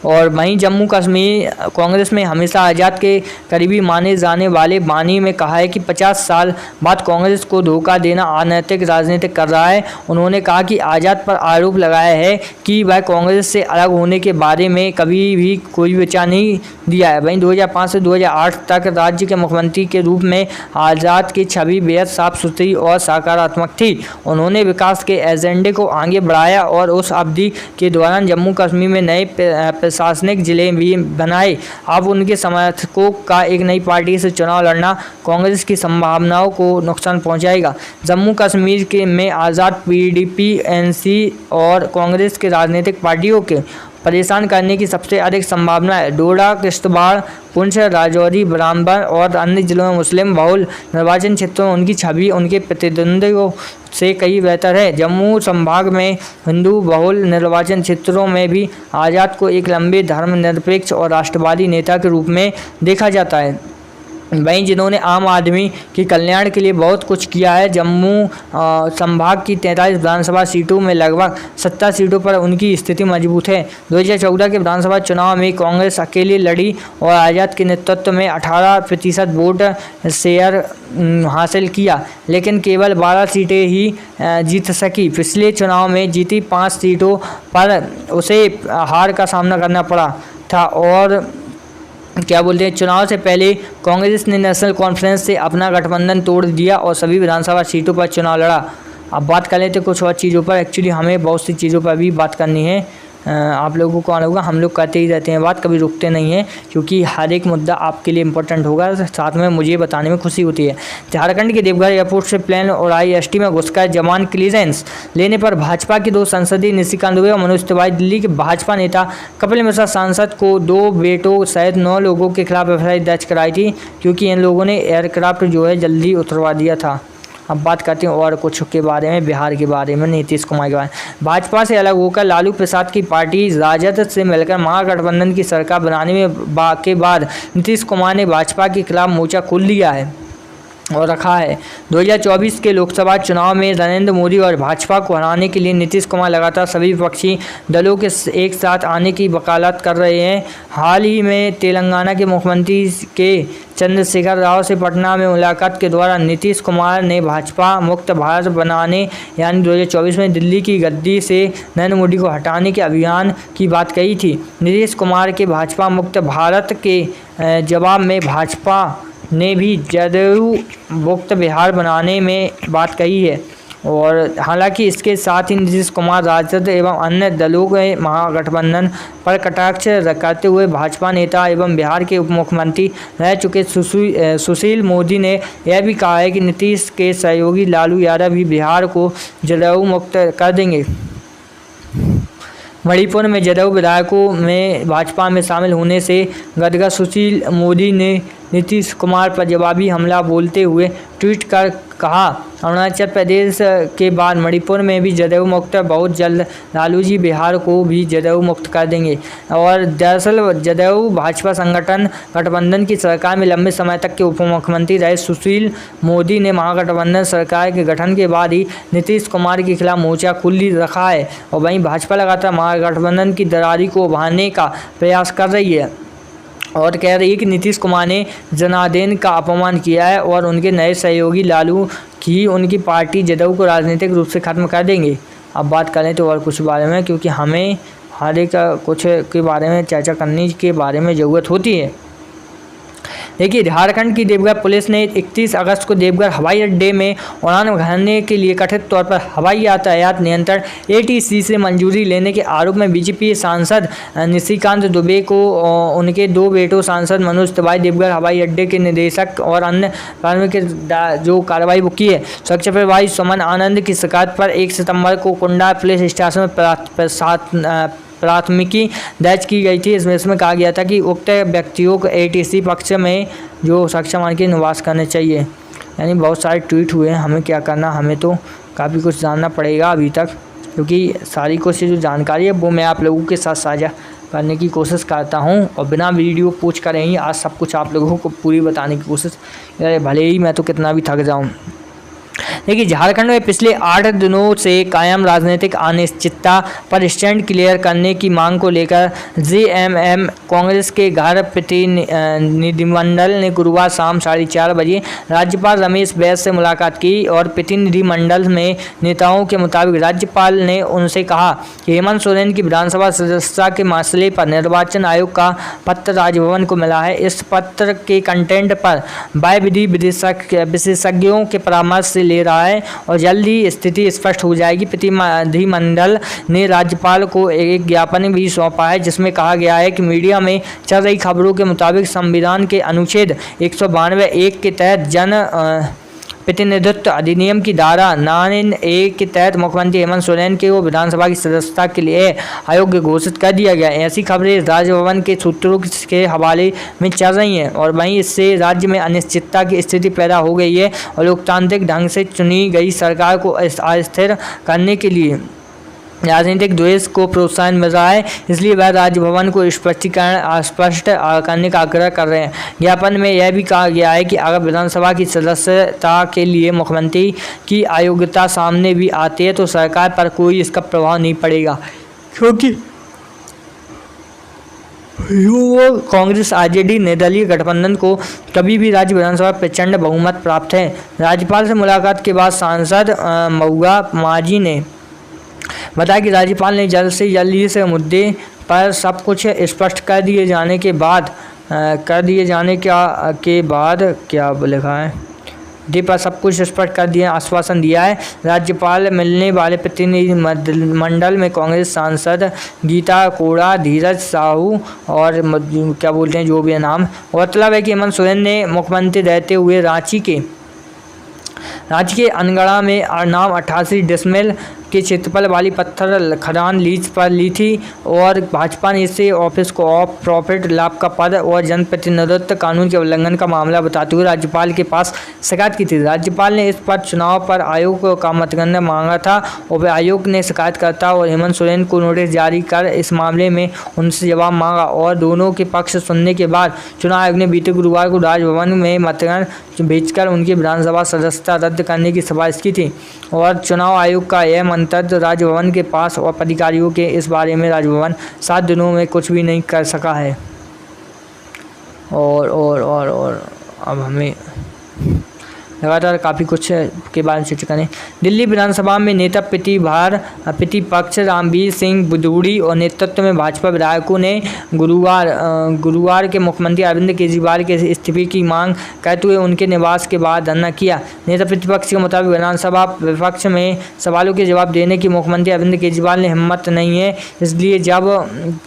और वहीं जम्मू कश्मीर कांग्रेस में हमेशा आज़ाद के करीबी माने जाने वाले वानी में कहा है कि 50 साल बाद कांग्रेस को धोखा देना अनैतिक राजनीति कर रहा है। उन्होंने कहा कि आज़ाद पर आरोप लगाया है कि वह कांग्रेस से अलग होने के बारे में कभी भी कोई विचार नहीं दिया है। वहीं 2005 से 2008 तक राज्य के मुख्यमंत्री के रूप में आज़ाद की छवि बेहद साफ सुथरी और सकारात्मक थी। उन्होंने विकास के एजेंडे को आगे बढ़ाया और उस अवधि के दौरान जम्मू कश्मीर में नए प्रशासनिक जिले भी बनाए। अब उनके समर्थकों का एक नई पार्टी से चुनाव लड़ना कांग्रेस की संभावनाओं को नुकसान पहुंचाएगा। जम्मू कश्मीर में आज़ाद पीडीपी, एनसी और कांग्रेस के राजनीतिक पार्टियों के परेशान करने की सबसे अधिक संभावना है। डोडा, किश्तवाड़, पुंछ, राजौरी, बरामबार और अन्य जिलों में मुस्लिम बहुल निर्वाचन क्षेत्रों में उनकी छवि उनके प्रतिद्वंदियों से कई बेहतर है। जम्मू संभाग में हिंदू बहुल निर्वाचन क्षेत्रों में भी आज़ाद को एक लंबे धर्मनिरपेक्ष और राष्ट्रवादी नेता के रूप में देखा जाता है। वहीं जिन्होंने आम आदमी के कल्याण के लिए बहुत कुछ किया है। जम्मू संभाग की 43 विधानसभा सीटों में लगभग 70 सीटों पर उनकी स्थिति मजबूत है। 2014 के विधानसभा चुनाव में कांग्रेस अकेले लड़ी और आज़ाद के नेतृत्व में 18% वोट शेयर हासिल किया, लेकिन केवल 12 सीटें ही जीत सकी। पिछले चुनाव में जीती 5 सीटों पर उसे हार का सामना करना पड़ा था और चुनाव से पहले कांग्रेस ने नेशनल कॉन्फ्रेंस से अपना गठबंधन तोड़ दिया और सभी विधानसभा सीटों पर चुनाव लड़ा। अब बात कर लेते कुछ और चीज़ों पर। एक्चुअली हमें बहुत सी चीज़ों पर भी बात करनी है। आप लोगों को होगा, हम लोग करते ही रहते हैं बात, कभी रुकते नहीं हैं, क्योंकि हर एक मुद्दा आपके लिए इम्पोर्टेंट होगा, साथ में मुझे बताने में खुशी होती है। झारखंड के देवघर एयरपोर्ट से प्लेन और IST में घुसकर जवान क्लियरेंस लेने पर भाजपा के 2 सांसद निशिकांत दुबे और मनोज तिवारी, दिल्ली के भाजपा नेता कपिल मिश्रा सांसद को 2 बेटों सहित 9 लोगों के खिलाफ FIR दर्ज कराई थी, क्योंकि इन लोगों ने एयरक्राफ्ट जो है जल्दी उतरवा दिया था। अब बात करते हैं और कुछ के बारे में, बिहार के बारे में, नीतीश कुमार के बारे में। भाजपा से अलग होकर लालू प्रसाद की पार्टी राजद से मिलकर महागठबंधन की सरकार बनाने में के बाद नीतीश कुमार ने भाजपा के खिलाफ मोर्चा खोल लिया है और रखा है। 2024 के लोकसभा चुनाव में नरेंद्र मोदी और भाजपा को हराने के लिए नीतीश कुमार लगातार सभी विपक्षी दलों के एक साथ आने की वकालत कर रहे हैं। हाल ही में तेलंगाना के मुख्यमंत्री के चंद्रशेखर राव से पटना में मुलाकात के दौरान नीतीश कुमार ने भाजपा मुक्त भारत बनाने यानी 2024 में दिल्ली की गद्दी से नरेंद्र मोदी को हटाने के अभियान की बात कही थी। नीतीश कुमार के भाजपा मुक्त भारत के जवाब में भाजपा ने भी जदयू मुक्त बिहार बनाने में बात कही है। और हालांकि इसके साथ ही नीतीश कुमार राजद एवं अन्य दलों के महागठबंधन पर कटाक्ष करते हुए भाजपा नेता एवं बिहार के उप मुख्यमंत्री रह चुके सुशील मोदी ने यह भी कहा है कि नीतीश के सहयोगी लालू यादव भी बिहार को जदयू मुक्त कर देंगे। मणिपुर में जदयू विधायकों में भाजपा में शामिल होने से गदगद सुशील मोदी ने नीतीश कुमार पर जवाबी हमला बोलते हुए ट्वीट कर कहा, अरुणाचल प्रदेश के बाद मणिपुर में भी जदयू मुक्त, बहुत जल्द लालू जी बिहार को भी जदयू मुक्त कर देंगे। और दरअसल जदयू भाजपा संगठन गठबंधन की सरकार में लंबे समय तक के उप मुख्यमंत्री रहे सुशील मोदी ने महागठबंधन सरकार के गठन के बाद ही नीतीश कुमार के खिलाफ मोर्चा खुली रखा है। और वहीं भाजपा लगातार महागठबंधन की दरारी को उभारने का प्रयास कर रही है और कह रही है कि नीतीश कुमार ने जनार्दन का अपमान किया है और उनके नए सहयोगी लालू की उनकी पार्टी जदयू को राजनीतिक रूप से खत्म कर देंगे। अब बात करें तो और कुछ बारे में, क्योंकि हमें हर एक कुछ के बारे में चर्चा करने के बारे में ज़रूरत होती है। देखिए, झारखंड की देवघर पुलिस ने 31 अगस्त को देवघर हवाई अड्डे में उड़ान भरने के लिए कथित तौर पर हवाई यातायात नियंत्रण ATC से मंजूरी लेने के आरोप में BJP सांसद निशिकांत दुबे को उनके 2 बेटों सांसद मनोज तिवारी, देवघर हवाई अड्डे के निदेशक और अन्य कार्मिक के जो कार्रवाई वो की है। सुरक्षा प्रभारी सुमन आनंद की शिकायत पर 1 सितंबर को कुंडा पुलिस स्टेशन में प्राथमिकी दर्ज की गई थी। इसमें कहा गया था कि उक्त व्यक्तियों को ATC पक्ष में जो सक्षम मान के निवास करने चाहिए। यानी बहुत सारे ट्वीट हुए हैं, हमें क्या करना, हमें तो काफ़ी कुछ जानना पड़ेगा अभी तक, क्योंकि सारी कुछ जो जानकारी है वो मैं आप लोगों के साथ साझा करने की कोशिश करता हूं और बिना वीडियो पूछ कर ही आज सब कुछ आप लोगों को पूरी बताने की कोशिश, भले ही मैं तो कितना भी थक जाऊँ। देखिए, झारखंड में पिछले 8 दिनों से कायम राजनीतिक अनिश्चितता पर स्टैंड क्लियर करने की मांग को लेकर JMM कांग्रेस के घर प्रतिनिधिमंडल ने गुरुवार शाम 4:30 बजे राज्यपाल रमेश बैस से मुलाकात की और प्रतिनिधिमंडल में नेताओं के मुताबिक राज्यपाल ने उनसे कहा कि हेमंत सोरेन की विधानसभा सदस्यता के मसले पर निर्वाचन आयोग का पत्र राजभवन को मिला है। इस पत्र के कंटेंट पर वह विधि विशेषज्ञों के परामर्श से ले रहा है और जल्द ही स्थिति स्पष्ट हो जाएगी। प्रतिनिधिमंडल ने राज्यपाल को एक ज्ञापन भी सौंपा है, जिसमें कहा गया है कि मीडिया में चल रही खबरों के मुताबिक संविधान के अनुच्छेद 192(1) के तहत जन प्रतिनिधित्व अधिनियम की धारा 9(a) के तहत मुख्यमंत्री हेमंत सोरेन को विधानसभा की सदस्यता के लिए अयोग्य घोषित कर दिया गया। ऐसी खबरें राजभवन के सूत्रों के हवाले में चल रही हैं और वहीं इससे राज्य में अनिश्चितता की स्थिति पैदा हो गई है और लोकतांत्रिक ढंग से चुनी गई सरकार को अस्थिर करने के लिए राजनीतिक द्वेष को प्रोत्साहन मिल रहा है। इसलिए वह राजभवन को स्पष्टीकरण स्पष्ट करने का आग्रह कर रहे हैं। ज्ञापन में यह भी कहा गया है कि अगर विधानसभा की सदस्यता के लिए मुख्यमंत्री की अयोग्यता सामने भी आती है तो सरकार पर कोई इसका प्रभाव नहीं पड़ेगा, क्योंकि कांग्रेस RJD निर्दलीय गठबंधन को कभी भी राज्य विधानसभा प्रचंड बहुमत प्राप्त है। राज्यपाल से मुलाकात के बाद सांसद महुआ माझी ने बताया कि राज्यपाल ने जल्द से जल्द इस मुद्दे पर सब कुछ स्पष्ट कर दिए जाने के बाद क्या लिखा है, पर सब कुछ स्पष्ट कर दिया, आश्वासन दिया है। राज्यपाल मिलने वाले प्रतिनिधिमंडल में कांग्रेस सांसद गीता कोड़ा, धीरज साहू और क्या बोलते हैं जो भी है नाम। गौरतलब है कि हेमंत सोरेन ने मुख्यमंत्री रहते हुए रांची के अनगढ़ा में नाम 88 डिसमिल के क्षेत्रफल वाली पत्थर खदान लीज पर ली थी और भाजपा ने इसे ऑफिस को ऑफ प्रॉफिट लाभ का पद और जनप्रतिनिधित्व कानून के उल्लंघन का मामला बताते हुए राज्यपाल के पास शिकायत की थी। राज्यपाल ने इस पर चुनाव पर आयोग का मतगणना मांगा था और आयोग ने शिकायतकर्ता और हेमंत सोरेन को नोटिस जारी कर इस मामले में उनसे जवाब मांगा और दोनों के पक्ष सुनने के बाद चुनाव आयोग ने बीते गुरुवार को राजभवन में मतगणना भेजकर उनकी विधानसभा सदस्यता रद्द करने की सिफारिश की थी और चुनाव आयोग का यह मंतव्य राजभवन के पास और अधिकारियों के इस बारे में राजभवन 7 दिनों में कुछ भी नहीं कर सका है। और अब हमें लगातार काफ़ी कुछ के बारे में चर्चा करें। दिल्ली विधानसभा में नेता प्रतिपक्ष रणबीर सिंह बुद्धूड़ी और नेतृत्व में भाजपा विधायकों ने गुरुवार के मुख्यमंत्री अरविंद केजरीवाल के इस्तीफे की मांग करते हुए उनके निवास के बाहर धरना किया। नेता प्रतिपक्ष के मुताबिक विधानसभा विपक्ष में सवालों के जवाब देने की मुख्यमंत्री अरविंद केजरीवाल ने हिम्मत नहीं है, इसलिए जब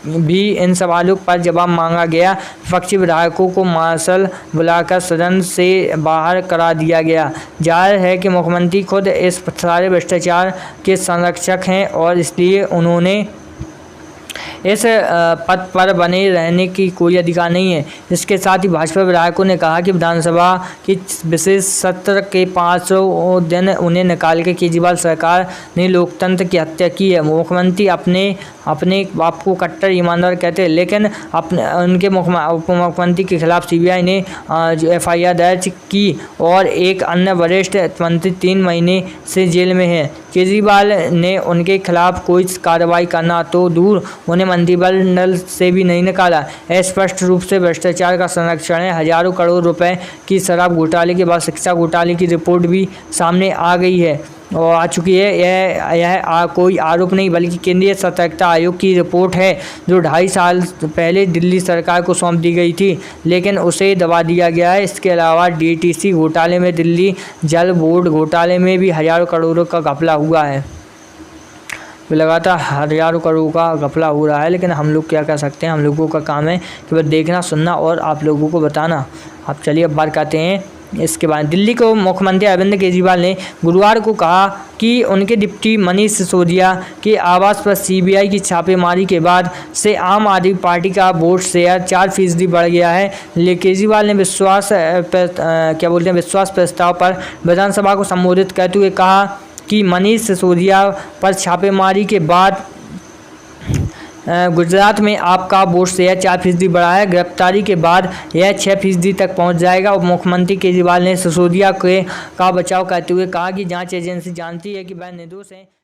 भी इन सवालों पर जवाब मांगा गया विपक्षी विधायकों को मार्शल बुलाकर सदन से बाहर करा दिया गया। जाहिर है कि मुख्यमंत्री खुद इस सारे भ्रष्टाचार के संरक्षक हैं और इसलिए उन्होंने इस पद पर बने रहने की कोई अधिकार नहीं है। इसके साथ ही भाजपा विधायकों ने कहा कि विधानसभा की विशेष सत्र के 500 दिन उन्हें निकाल के केजरीवाल सरकार ने लोकतंत्र की हत्या की है। मुख्यमंत्री अपने बाप को कट्टर ईमानदार कहते हैं, लेकिन उनके उप मुख्यमंत्री के खिलाफ सीबीआई ने FIR दर्ज की और एक अन्य वरिष्ठ मंत्री 3 महीने से जेल में है। केजरीवाल ने उनके खिलाफ कोई कार्रवाई करना तो दूर, उन्हें मंत्रिमंडल से भी नहीं निकाला। स्पष्ट रूप से भ्रष्टाचार का संरक्षण है। हजारों करोड़ रुपए की शराब घोटाले के बाद शिक्षा घोटाले की रिपोर्ट भी सामने आ गई है और आ चुकी है। यह कोई आरोप नहीं बल्कि केंद्रीय सतर्कता आयोग की रिपोर्ट है जो 2.5 साल पहले दिल्ली सरकार को सौंप दी गई थी, लेकिन उसे दबा दिया गया है। इसके अलावा DTC घोटाले में, दिल्ली जल बोर्ड घोटाले में भी हजारों करोड़ों का घपला हुआ है। लगातार हजारों करोड़ का घपला हो रहा है, लेकिन हम लोग क्या कर सकते हैं। हम लोगों का काम है कि बस देखना, सुनना और आप लोगों को बताना। अब चलिए अब बात करते हैं इसके बाद। दिल्ली को मुख्यमंत्री अरविंद केजरीवाल ने गुरुवार को कहा कि उनके डिप्टी मनीष सिसोदिया के आवास पर CBI की छापेमारी के बाद से आम आदमी पार्टी का वोट शेयर 4% बढ़ गया है। केजरीवाल ने विश्वास प्रस्ताव पर विधानसभा को संबोधित करते हुए कहा कि मनीष सिसोदिया पर छापेमारी के बाद गुजरात में आपका वोट शेयर 4% बढ़ा है। गिरफ्तारी के बाद यह 6% तक पहुंच जाएगा। उप मुख्यमंत्री केजरीवाल ने सिसोदिया का बचाव करते हुए कहा कि जांच एजेंसी जानती है कि वह निर्दोष है।